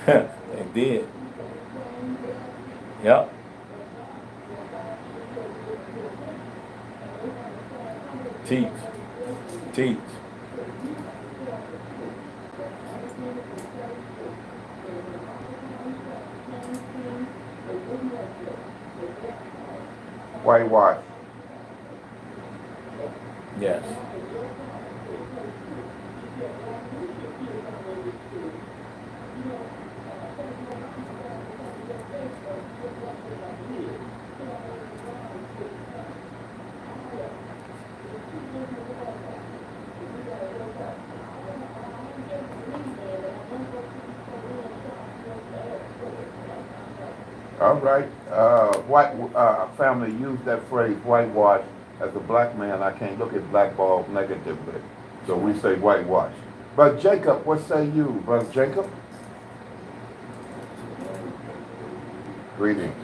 they did. Yep. Teach. Teach. Whitewash. Yes. All right. White family use that phrase whitewash. As a black man, I can't look at blackball negatively. So we say whitewash. Brother Jacob, what say you, Brother Jacob? Greetings.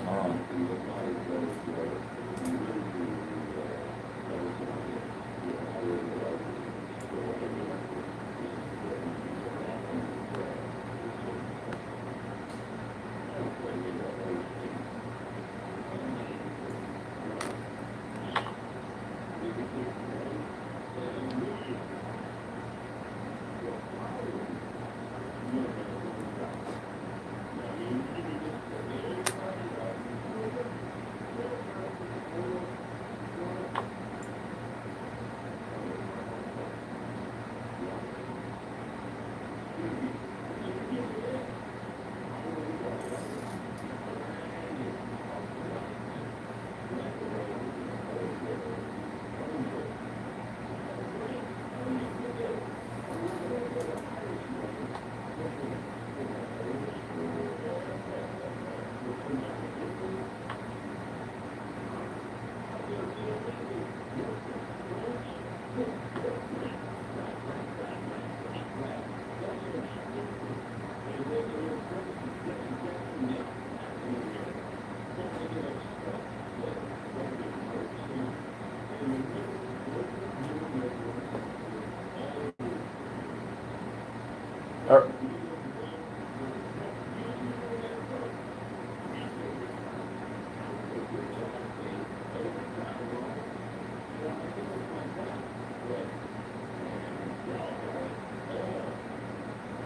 Uh,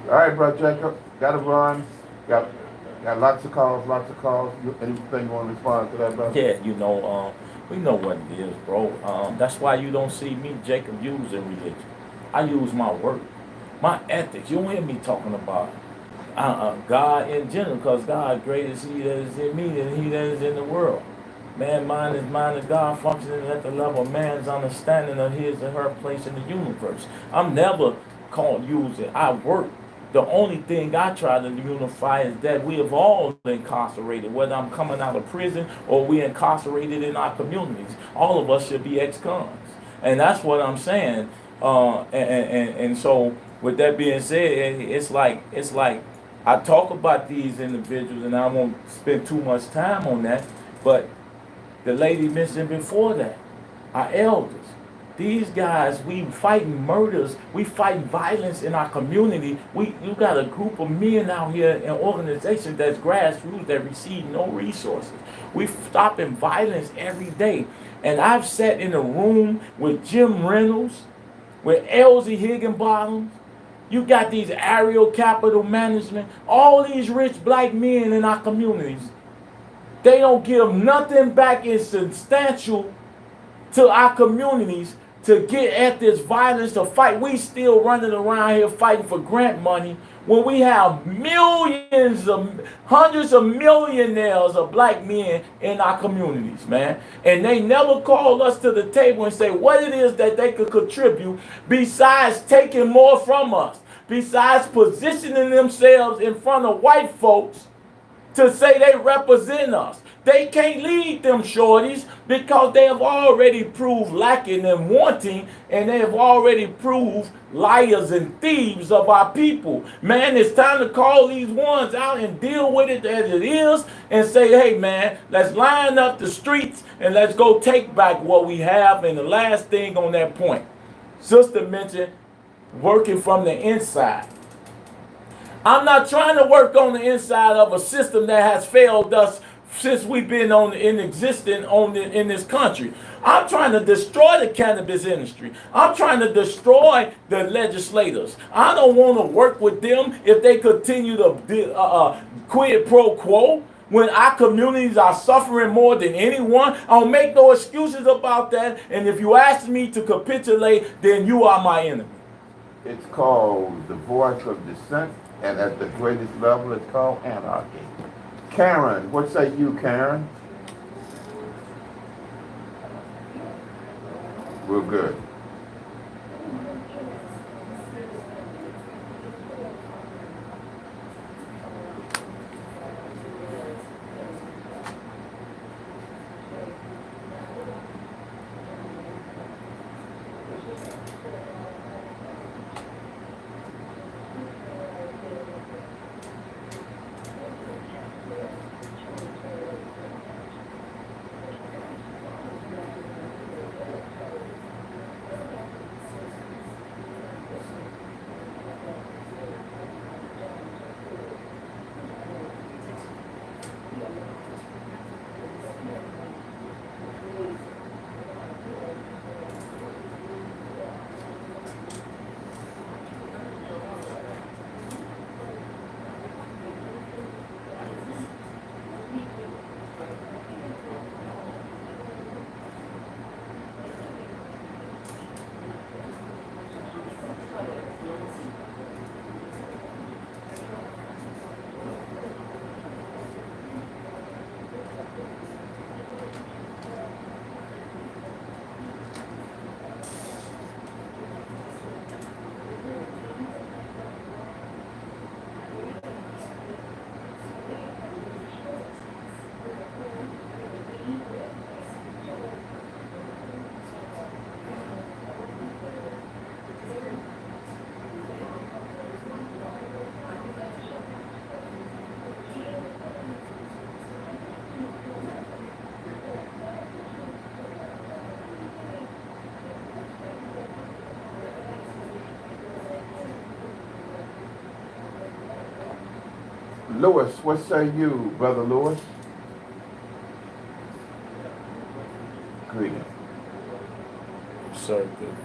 all right, Brother Jacob, got to run. Got lots of calls, lots of calls. Anything you want to respond to that, brother? Yeah, we know what it is, bro. That's why you don't see me, Jacob, using religion. I use my work, my ethics. You don't hear me talking about God in general, because God greater is He that is in me than He that is in the world. Mind is God functioning at the level of man's understanding of his or her place in the universe. I'm never called using. I work. The only thing I try to unify is that we have all incarcerated, whether I'm coming out of prison or we incarcerated in our communities. All of us should be ex-cons. And that's what I'm saying. And so with that being said, it's like I talk about these individuals, and I won't spend too much time on that, but the lady mentioned before that, our elders. These guys, we fighting murders, we fighting violence in our community. You got a group of men out here in organizations that's grassroots that receive no resources. We stopping violence every day. And I've sat in a room with Jim Reynolds, with Elsie Higginbottom, You got these aerial capital management, all these rich black men in our communities. They don't give nothing back in substantial to our communities to get at this violence, to fight. We still running around here fighting for grant money when we have hundreds of millionaires of black men in our communities, man. And they never call us to the table and say what it is that they could contribute besides taking more from us, besides positioning themselves in front of white folks to say they represent us. They can't lead them shorties because they have already proved lacking and wanting, and they have already proved liars and thieves of our people. Man, it's time to call these ones out and deal with it as it is and say, hey man, let's line up the streets and let's go take back what we have. And the last thing on that point, Sister mentioned working from the inside. I'm not trying to work on the inside of a system that has failed us since we've been in existence in this country. I'm trying to destroy the cannabis industry. I'm trying to destroy the legislators. I don't want to work with them if they continue to quid pro quo when our communities are suffering more than anyone. I don't make no excuses about that. And if you ask me to capitulate, then you are my enemy. It's called the voice of dissent, and at the greatest level, it's called anarchy. Karen, what say you, Karen? We're good. Lewis, what say you, Brother Lewis? Greeting. Sir, good.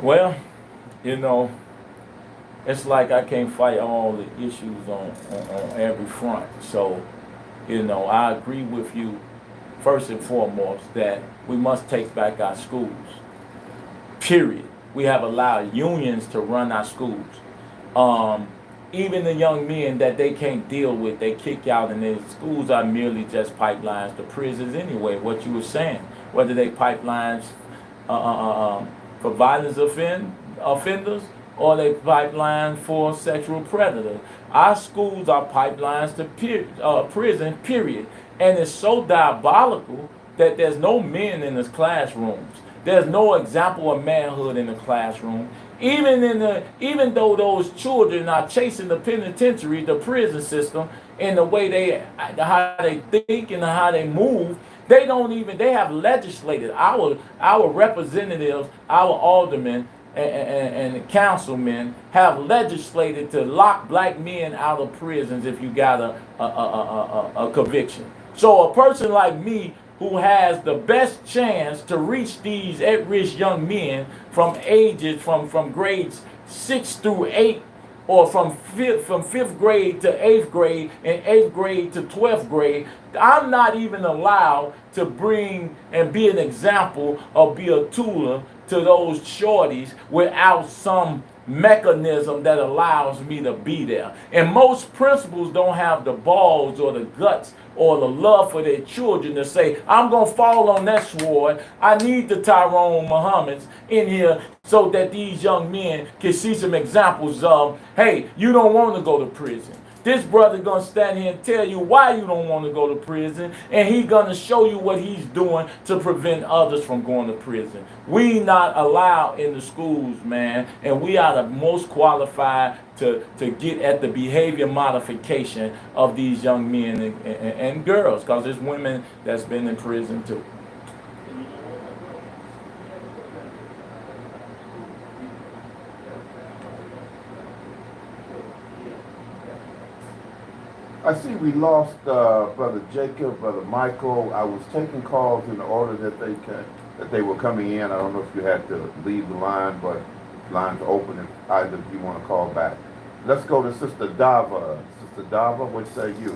Well, you know, it's like I can't fight all the issues on every front. So, you know, I agree with you first and foremost that we must take back our schools. Period. We have allowed unions to run our schools. Um, Even the young men that they can't deal with, they kick out, and their schools are merely just pipelines to prisons anyway. What you were saying, whether they pipelines for violence offenders or they pipelines for sexual predators. Our schools are pipelines to prison, period. And it's so diabolical that there's no men in the classrooms. There's no example of manhood in the classroom. Even though those children are chasing the penitentiary, the prison system, in the way how they think and how they move, they have legislated, our representatives, our aldermen and councilmen have legislated to lock black men out of prisons if you got a conviction. So a person like me, who has the best chance to reach these at-risk young men from grades 6 through 8, or from fifth grade to 8th grade and 8th grade to 12th grade, I'm not even allowed to bring and be an example or be a tutor to those shorties without some mechanism that allows me to be there. And most principals don't have the balls or the guts or the love for their children to say, I'm going to fall on that sword. I need the Tyrone Muhammad's in here so that these young men can see some examples of, hey, you don't want to go to prison. This brother gonna stand here and tell you why you don't want to go to prison, and he gonna show you what he's doing to prevent others from going to prison. We not allowed in the schools, man, and we are the most qualified to get at the behavior modification of these young men and girls, because there's women that's been in prison too. I see we lost Brother Jacob, Brother Michael. I was taking calls in the order that they were coming in. I don't know if you had to leave the line, but line's open if either of you want to call back. Let's go to Sister Dava. Sister Dava, what say you?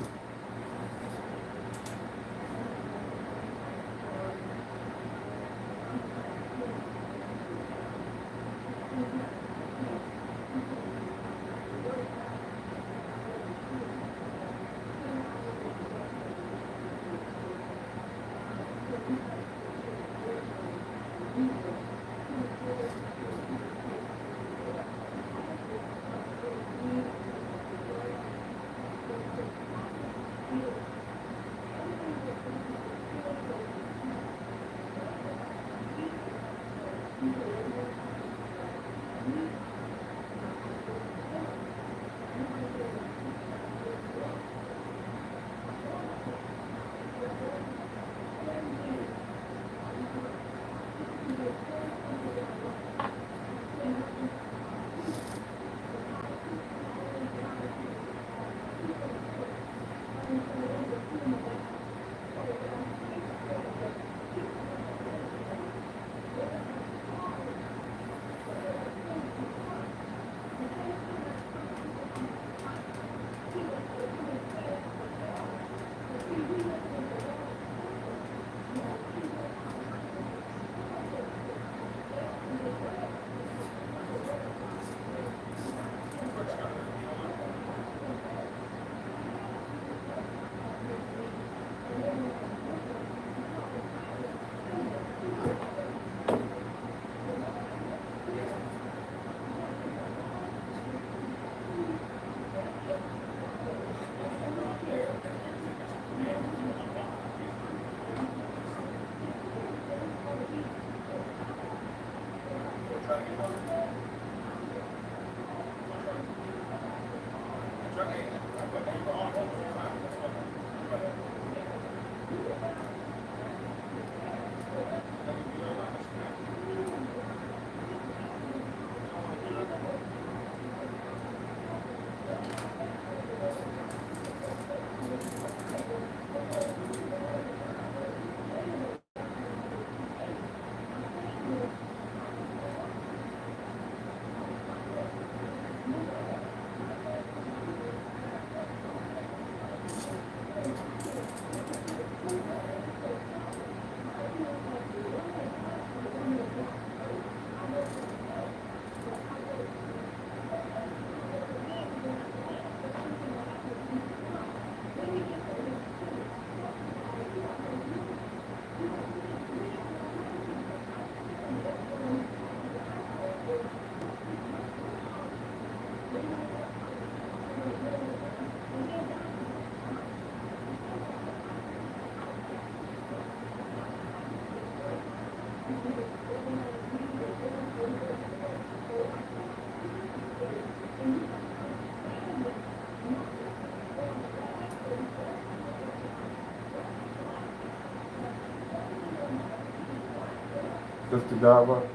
Sister Garba,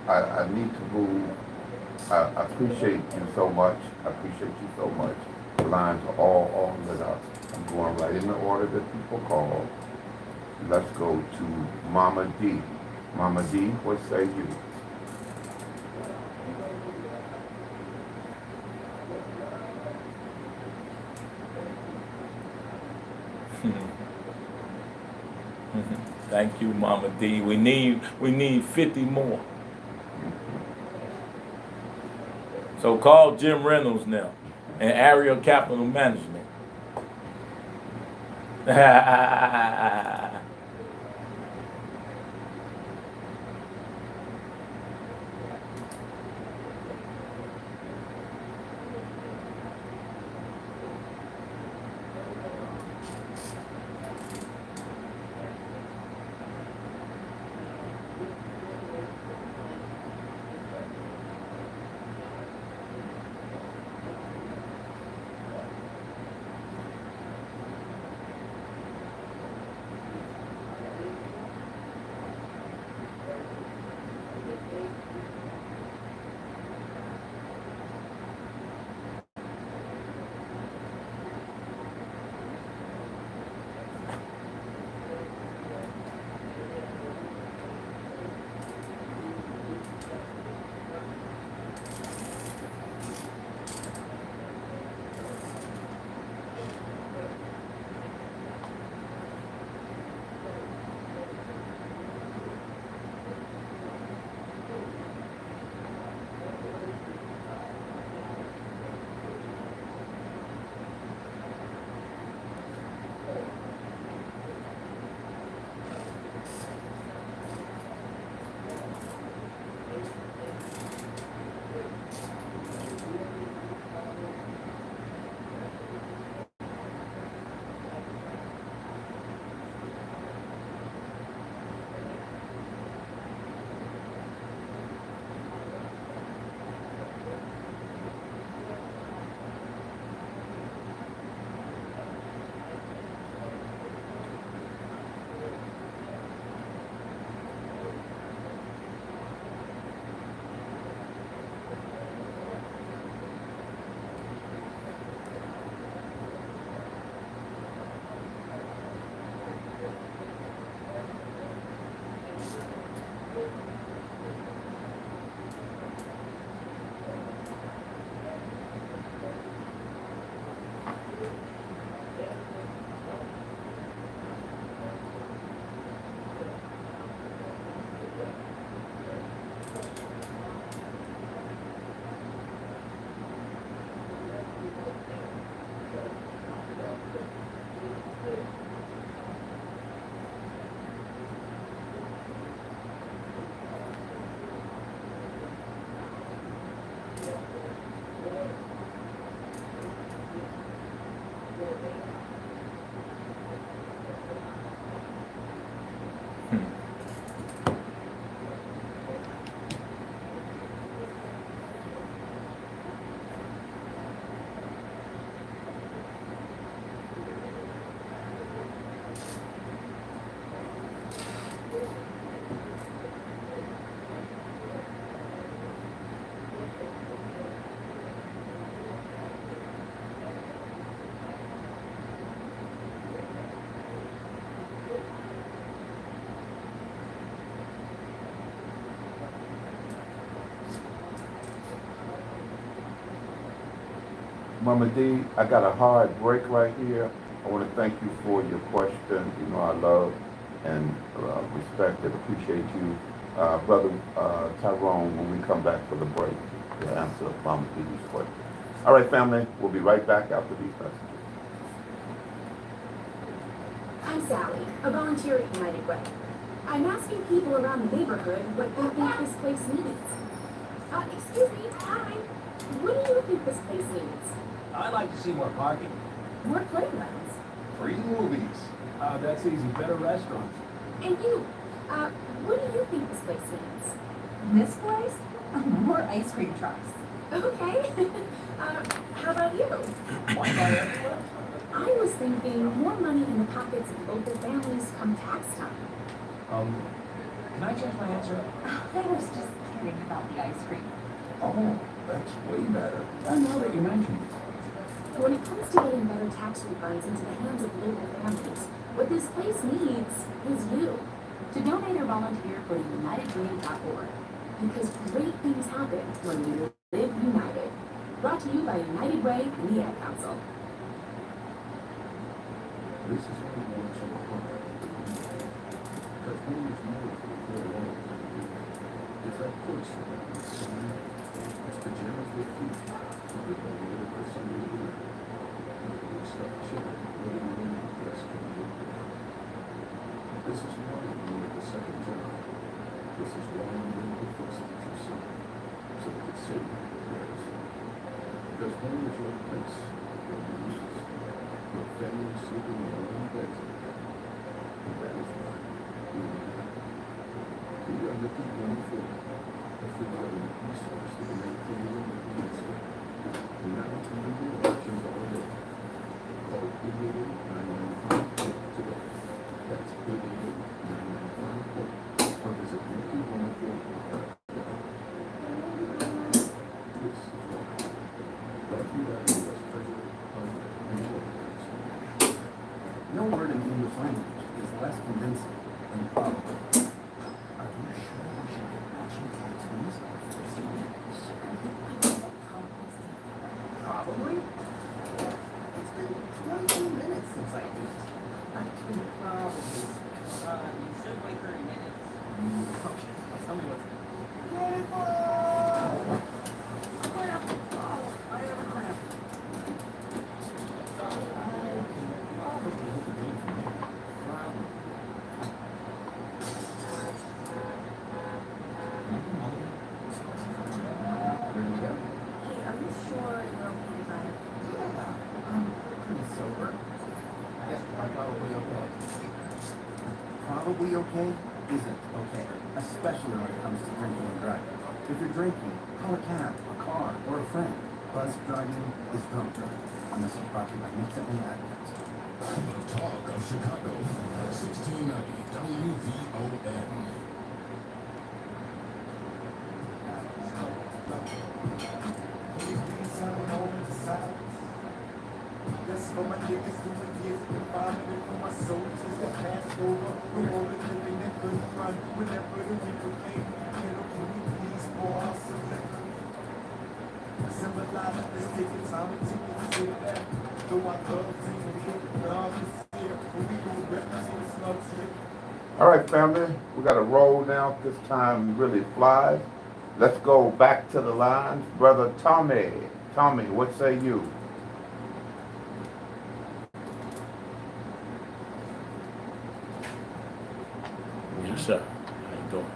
I need to move. I appreciate you so much. I appreciate you so much. The lines are all lit up. I'm going right in the order that people call. Let's go to Mama D. Mama D, what say you? Thank you, Mama D. We need 50 more. So call Jim Reynolds now and Ariel Capital Management. Mama D, I got a hard break right here. I want to thank you for your question. You know I love and respect and appreciate you. Brother Tyrone, when we come back for the break, to answer Mama D's question. All right, family, we'll be right back after these messages. I'm Sally, a volunteer at United Way. I'm asking people around the neighborhood what they think this place needs. Excuse me, hi. What do you think this place needs? I'd like to see more parking. More playgrounds. Free movies. That's easy. Better restaurants. And you, what do you think this place needs? This place? More ice cream trucks. Okay. How about you? Why not everywhere? I was thinking more money in the pockets of local families come tax time. Can I change my answer? I was just kidding about the ice cream. Oh, that's way better. Now that you mention it. When it comes to getting better tax refunds into the hands of local families, what this place needs is you. To donate or volunteer, go to unitedway.org. Because great things happen when you live united. Brought to you by United Way and the Ad Council. This is what we want to accomplish. Because when there's more for the poor world, it's that person that's sign up. It's the generous with food. It's the little person who do it. It's stuff children, really, really blessed can do. This is why we need the second job. This is why we need the first teacher son. So they could save your prayers. Because home is your place, your uses, your family sleeping in your own beds. And that is why we need it. We are looking going forward. If we are the resource to make things in the future. We now can do options all day. Call 888-995 today. That's 888-995 or visit Wvon.org. This is why. Thank you, that is President of the United States. No word in the English language is less convincing than probably. Are you sure we should get matching tattoos on our first meetings? Probably. It's been 22 minutes since I ate. Probably. You should wait 30 minutes. Okay. Tell me what's cramp. Oh, I have a cramp. Probably hope it came from you. Probably. There you go. Hey, are you sure you're okay to drive? Yeah, I'm pretty sober. I guess I'm probably okay. Probably okay isn't okay, especially when it comes to drinking and driving. If you're drinking, call a cab, a car, or a friend. Bus driving is drunk driving. Unless it's brought to you by Nixon and Adkins. The talk of Chicago, 1690 WVON. That's for my niggas doing years and filing for my soldiers that passed over. We're all living that good run. Whenever the people came, can we please pour out some liquor? Symbolize this taking time to consider that. Though I love to hear the dogs is here, when we go represent the slugs here. All right, family, we got to roll now. This time really flies. Let's go back to the lines. Brother Tommy. Tommy, what say you? Yes, sir. How you doing?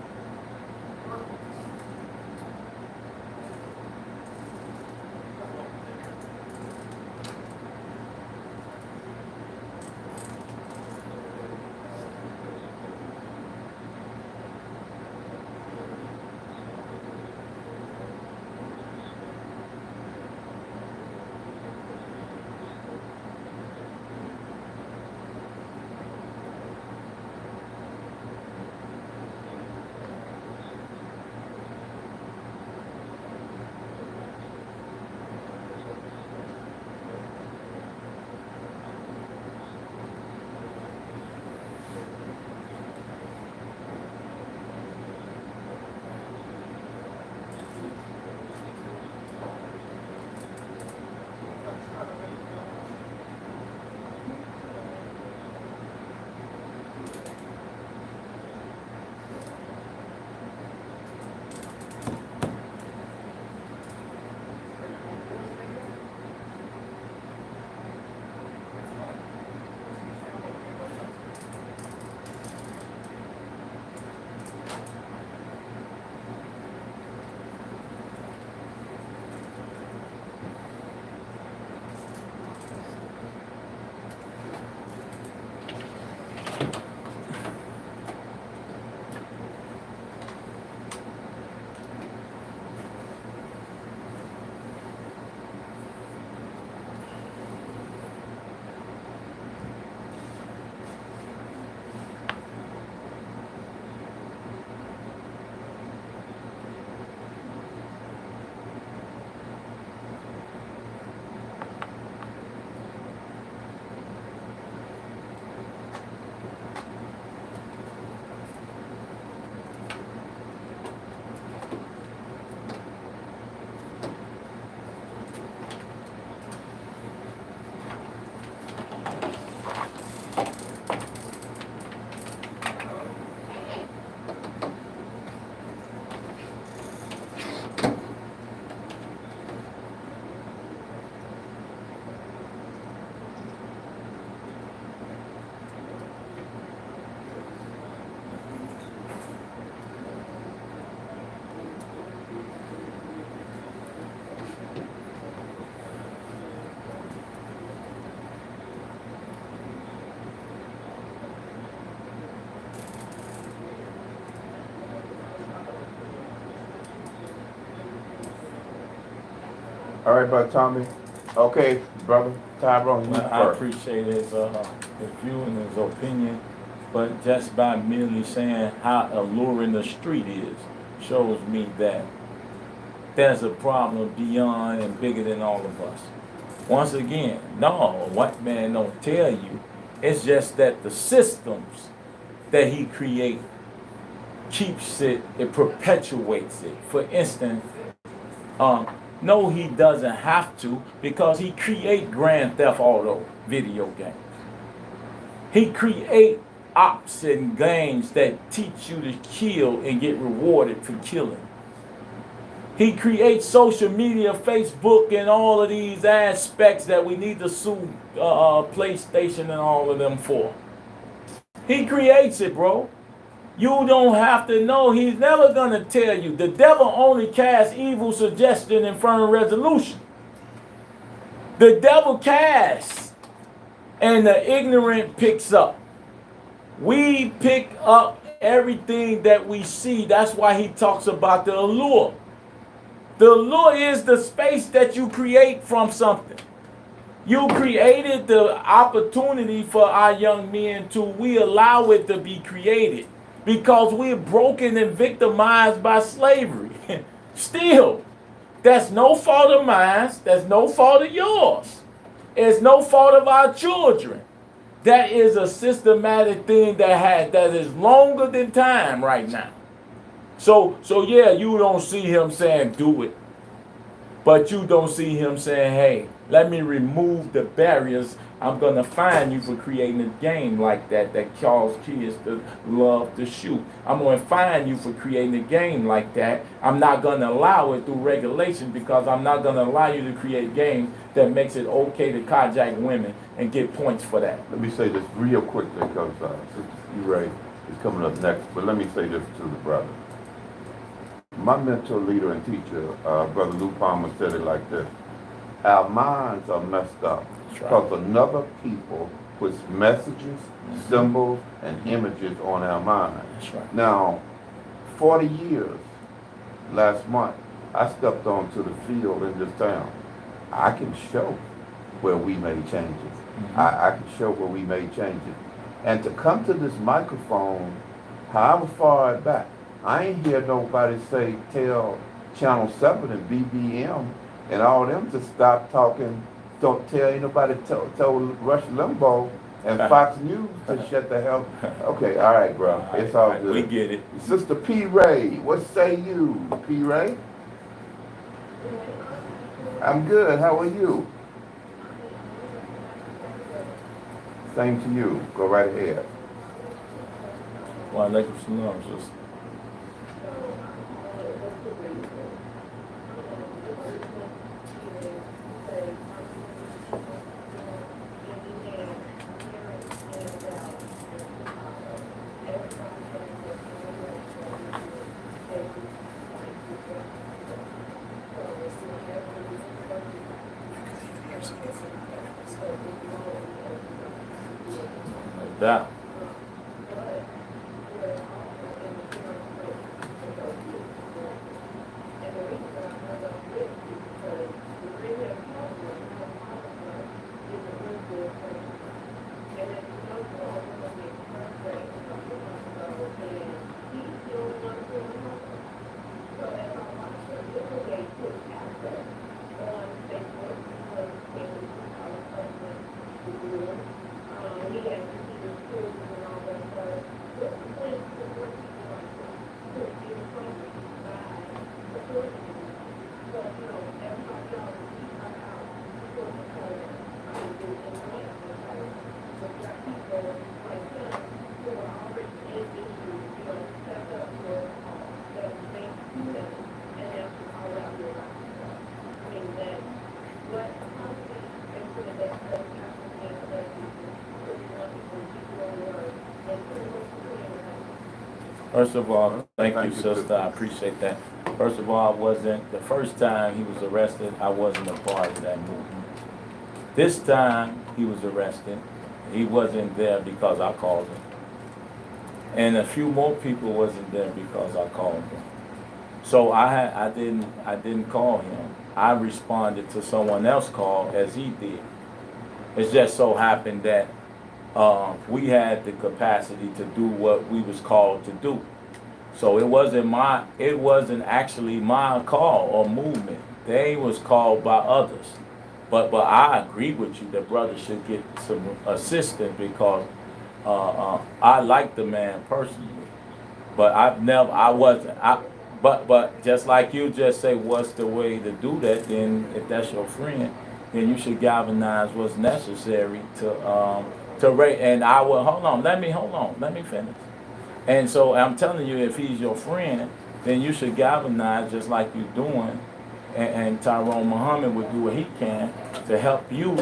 All right, Brother Tommy. Okay, Brother Tyrone, you Well, I first. appreciate his view and his opinion, but just by merely saying how alluring the street is shows me that there's a problem beyond and bigger than all of us. Once again, no, a white man don't tell you. It's just that the systems that he creates keeps it perpetuates it. For instance, no, he doesn't have to because he create Grand Theft Auto video games. He create ops and games that teach you to kill and get rewarded for killing. He creates social media, Facebook, and all of these aspects that we need to sue PlayStation and all of them for. He creates it, bro. You don't have to know. He's never going to tell you. The devil only casts evil suggestion and firm resolution. The devil casts, and the ignorant picks up. We pick up everything that we see. That's why he talks about the allure. The allure is the space that you create from something. You created the opportunity for our young men to, we allow it to be created because we're broken and victimized by slavery. Still, that's no fault of mine. That's no fault of yours. It's no fault of our children. That is a systematic thing that is longer than time right now. So yeah, you don't see him saying do it, but you don't see him saying, hey, let me remove the barriers. I'm gonna fine you for creating a game like that calls kids to love to shoot. I'm gonna fine you for creating a game like that. I'm not gonna allow it through regulation because I'm not gonna allow you to create games that makes it okay to carjack women and get points for that. Let me say this real quickly because Sister Ray is coming up next. But let me say this to the brother. My mentor, leader, and teacher, Brother Lou Palmer, said it like this. Our minds are messed up because another people puts messages, symbols, and images on our minds. Now, 40 years, last month, I stepped onto the field in this town. I can show where we made changes. I can show where we made changes. And to come to this microphone, however far back, I ain't hear nobody tell Channel 7 and BBM and all them to stop talking. Don't tell anybody told Rush Limbaugh and Fox News to shut the hell. Okay, all right, bro. It's all good. We get it. Sister P. Ray, what say you, P. Ray? I'm good. How are you? Same to you. Go right ahead. Wa alaikum salam, sister. Like that. First of all, thank you, sister. I appreciate that. First of all, the first time he was arrested, I wasn't a part of that movement. This time he was arrested, he wasn't there because I called him. And a few more people wasn't there because I called him. So I didn't call him. I responded to someone else's call as he did. It just so happened that we had the capacity to do what we was called to do. So it wasn't actually my call or movement. They was called by others. But I agree with you that brothers should get some assistance because I like the man personally. But but just like you just say, what's the way to do that? Then if that's your friend, then you should galvanize what's necessary to rate. And I will hold on, let me finish. And so I'm telling you, if he's your friend, then you should galvanize just like you're doing, and Tyrone Muhammad would do what he can to help you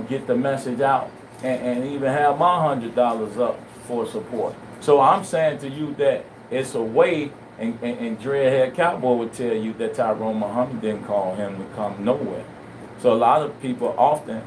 get the message out, and even have my $100 up for support. So I'm saying to you that it's a way, and Dreadhead Cowboy would tell you that Tyrone Muhammad didn't call him to come nowhere. So a lot of people often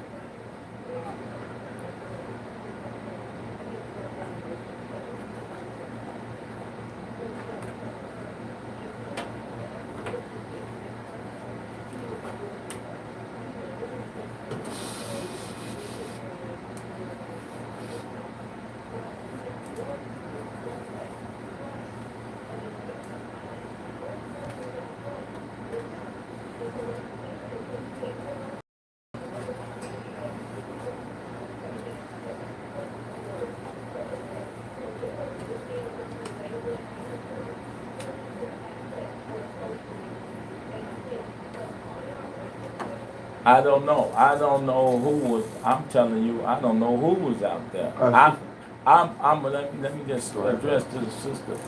I don't know. I don't know who was. I'm telling you, I don't know who was out there. Let me just address to the sister.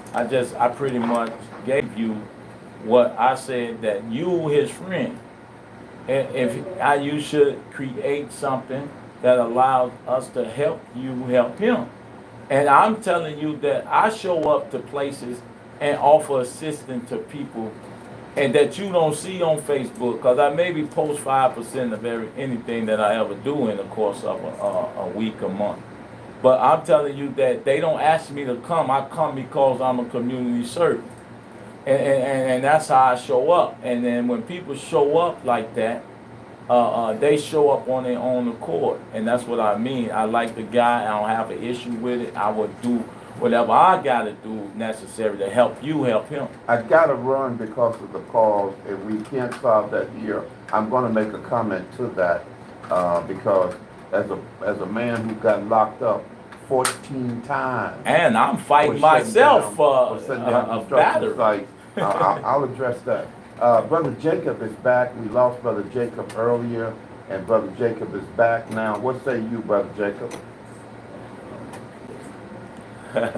I pretty much gave you what I said, that you, his friend, and you should create something that allows us to help you help him. And I'm telling you that I show up to places and offer assistance to people, and that you don't see on Facebook, because I maybe post 5% of anything that I ever do in the course of a week, a month. But I'm telling you that they don't ask me to come. I come because I'm a community servant. And that's how I show up. And then when people show up like that, they show up on their own accord. And that's what I mean. I like the guy. I don't have an issue with it. I would do whatever I got to do necessary to help you help him. I got to run because of the pause, and we can't solve that here. I'm going to make a comment to that because as a man who got locked up 14 times. And I'm fighting myself for a battery. I'll address that. Brother Jacob is back. We lost Brother Jacob earlier, and Brother Jacob is back now. What say you, Brother Jacob? Yes,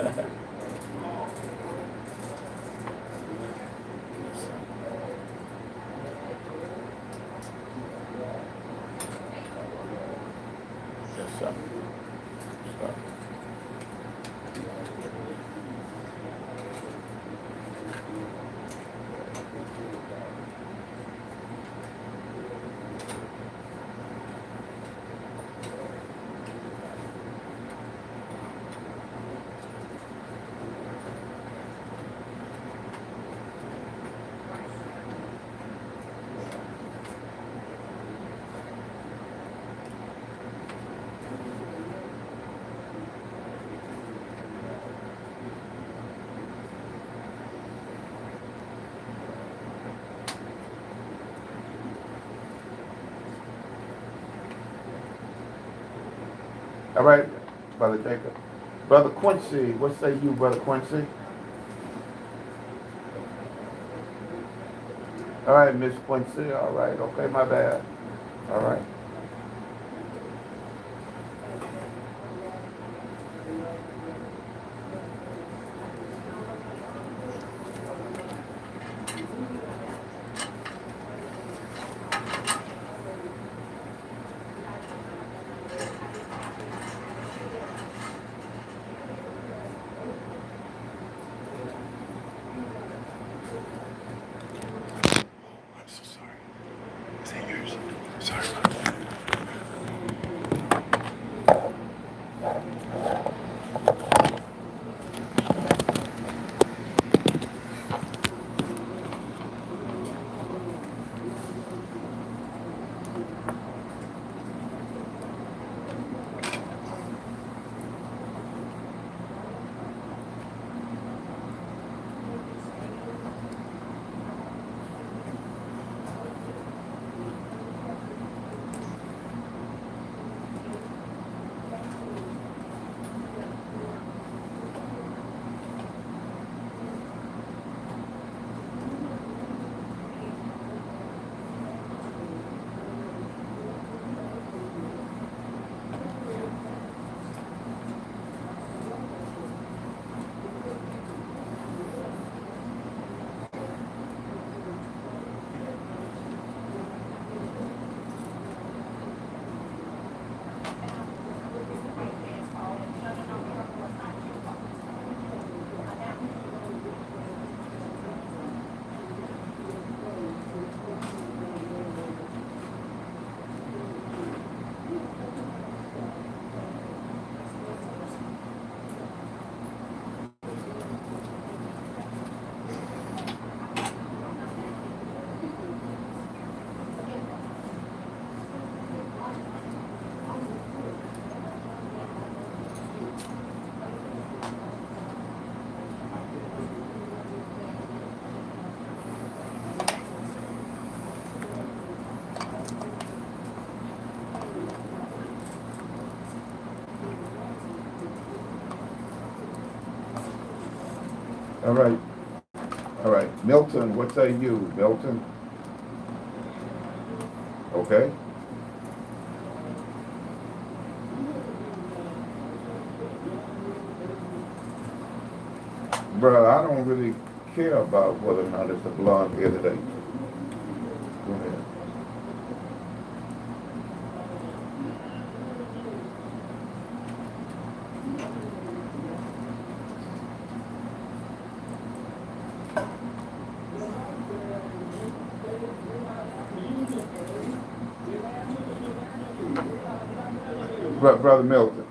sir. All right, Brother Jacob. Brother Quincy, what say you, Brother Quincy? All right, Miss Quincy. All right, okay, my bad. All right. I'm so sorry. Is that yours? Sorry about that. All right. All right. Milton, what say you, Milton? Okay. Bro, I don't really care about whether or not it's a blonde here today. Go ahead. Brother Milton,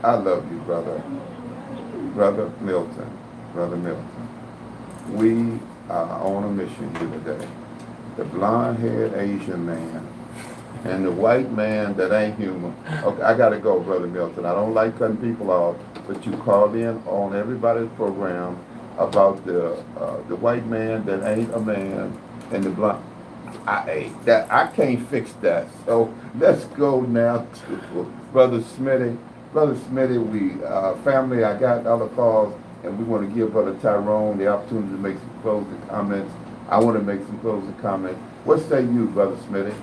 I love you, brother. Brother Milton. We are on a mission here today. The blonde-haired Asian man and the white man that ain't human. Okay, I gotta go, Brother Milton. I don't like cutting people off, but you called in on everybody's program about the white man that ain't a man and the blonde. I can't fix that. So let's go now to Brother Smitty. Brother Smitty, we family. I got other calls, and we want to give Brother Tyrone the opportunity to make some closing comments. I want to make some closing comments. What say you, Brother Smitty?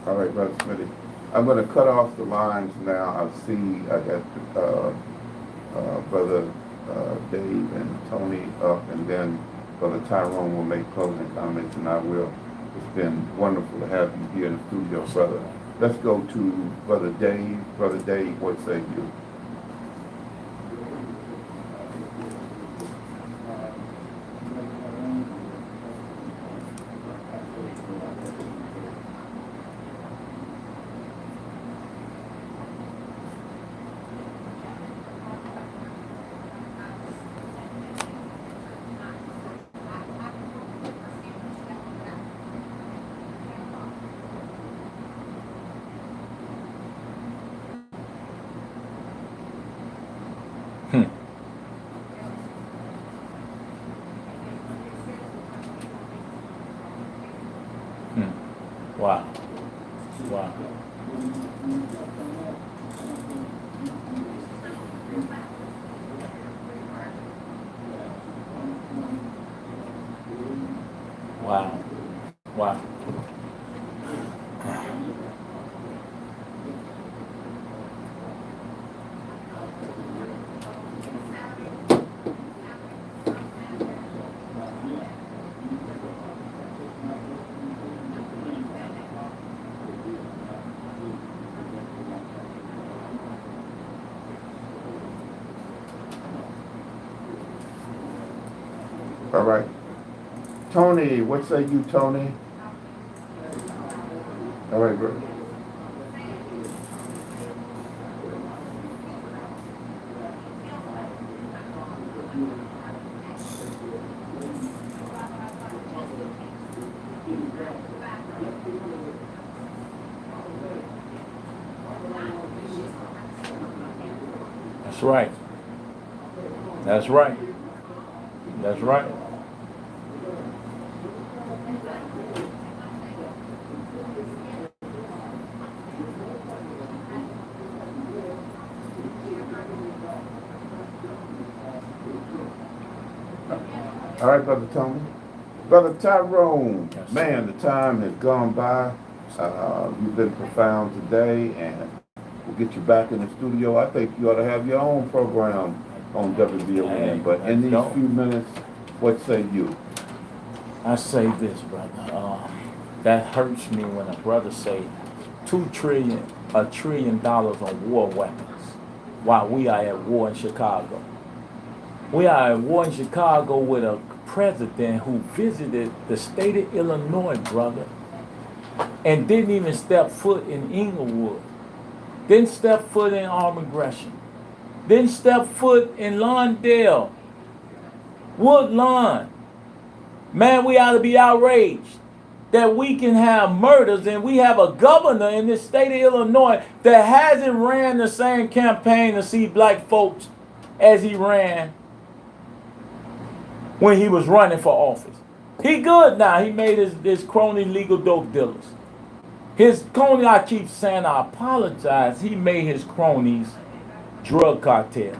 All right, Brother Smitty. I'm going to cut off the lines now. I got Brother Dave and Tony up, and then Brother Tyrone will make closing comments, and I will. It's been wonderful to have you here in the studio, brother. Let's go to Brother Dave. Brother Dave, what say you? Wow. Wow. Wow. Wow. All right. Tony, what say you, Tony? All right, brother. That's right. That's right. That's right. All right, Brother Tony. Brother Tyrone, Yes, sir. man, the time has gone by. You've been profound today, and we'll get you back in the studio. I think you ought to have your own program on WVON. Hey, but in these don't. few minutes, what say you? I say this, brother. That hurts me when a brother say $1 trillion on war weapons while we are at war in Chicago. We are at war in Chicago with a president who visited the state of Illinois, brother, and didn't even step foot in Inglewood, didn't step foot in Auburn Gresham, didn't step foot in Lawndale, Woodlawn. Man, we ought to be outraged that we can have murders and we have a governor in this state of Illinois that hasn't ran the same campaign to see black folks as he ran when he was running for office. He good now. He made his crony legal dope dealers. His crony, I keep saying, I apologize, he made his cronies drug cartels.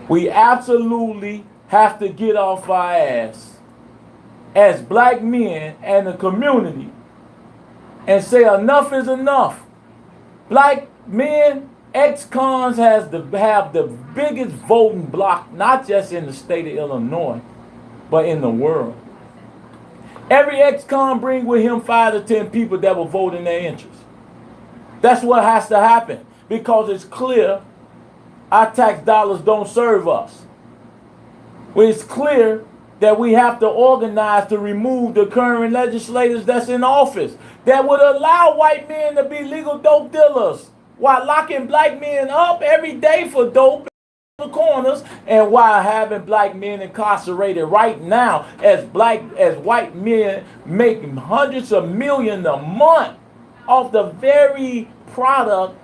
We absolutely have to get off our ass as black men and the community and say enough is enough. Black men, ex-cons have the biggest voting bloc, not just in the state of Illinois, but in the world. Every ex-con bring with him 5 to 10 people that will vote in their interest. That's what has to happen because it's clear our tax dollars don't serve us. It's clear that we have to organize to remove the current legislators that's in office that would allow white men to be legal dope dealers while locking black men up every day for dope in the corners and while having black men incarcerated right now as white men making hundreds of millions a month off the very product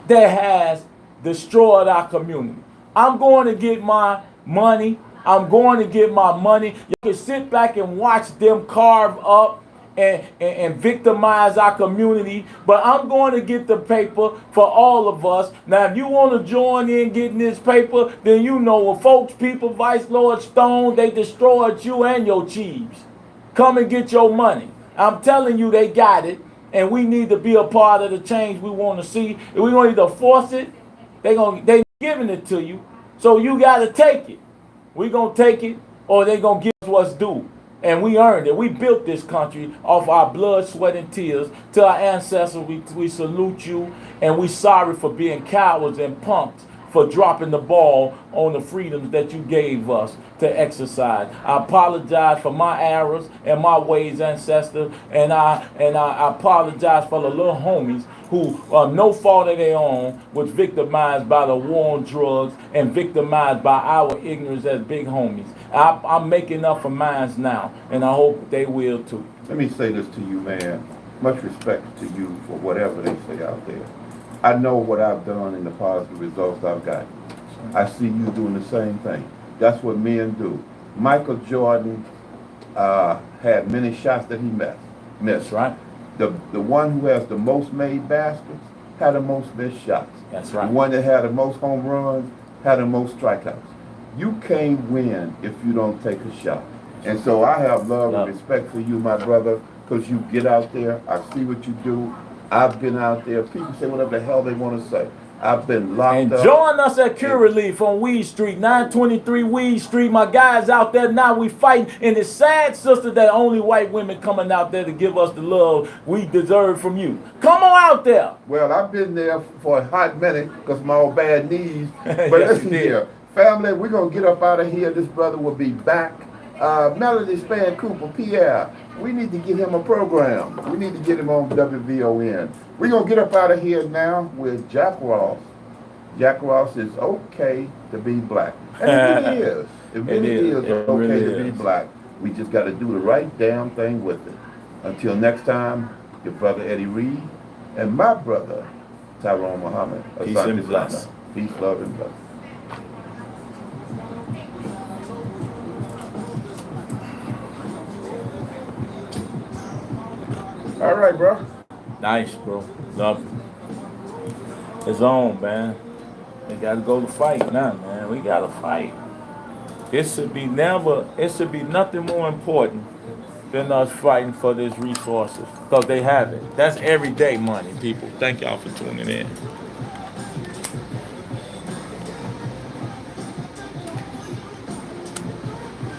that has destroyed our community. I'm going to get my money. I'm going to get my money. You can sit back and watch them carve up and victimize our community, but I'm going to get the paper for all of us. Now, if you want to join in getting this paper, then you know what folks, people, Vice Lord Stone, they destroyed you and your chiefs. Come and get your money. I'm telling you, they got it, and we need to be a part of the change we want to see. If we're going to either force it, they giving it to you, so you got to take it. We're going to take it, or they're going to give us what's due. And we earned it. We built this country off our blood, sweat, and tears. To our ancestors, we salute you, and we sorry for being cowards and punks for dropping the ball on the freedoms that you gave us to exercise. I apologize for my errors and my ways, ancestors, and I apologize for the little homies who are no fault of their own, was victimized by the war on drugs and victimized by our ignorance as big homies. I'm making up for mines now, and I hope they will too. Let me say this to you, man. Much respect to you for whatever they say out there. I know what I've done and the positive results I've gotten. I see you doing the same thing. That's what men do. Michael Jordan had many shots that he missed. That's right. The one who has the most made baskets had the most missed shots. That's right. The one that had the most home runs had the most strikeouts. You can't win if you don't take a shot. And so I have love and respect for you, my brother, because you get out there. I see what you do. I've been out there. People say whatever the hell they want to say. I've been locked up. And join us at Cure Relief on Weed Street, 923 Weed Street. My guys out there now, we fighting. And it's sad, sister, that only white women coming out there to give us the love we deserve from you. Come on out there. Well, I've been there for a hot minute because of my old bad knees. But Yes, listen you did. here. Family, we're going to get up out of here. This brother will be back. Melody Span Cooper, Pierre, we need to get him a program. We need to get him on WVON. We're going to get up out of here now with Jack Ross. Jack Ross is okay to be black. And it really is. It really is okay to be black. We just got to do the right damn thing with it. Until next time, your brother Eddie Reed and my brother Tyrone Muhammad. Peace and bless. Peace, love, and bless. All right, bro. Nice, bro. Love it. It's on, man. We got to go to fight now, man. We got to fight. it should be nothing more important than us fighting for these resources, because they have it. That's everyday money, people. Thank y'all for tuning in.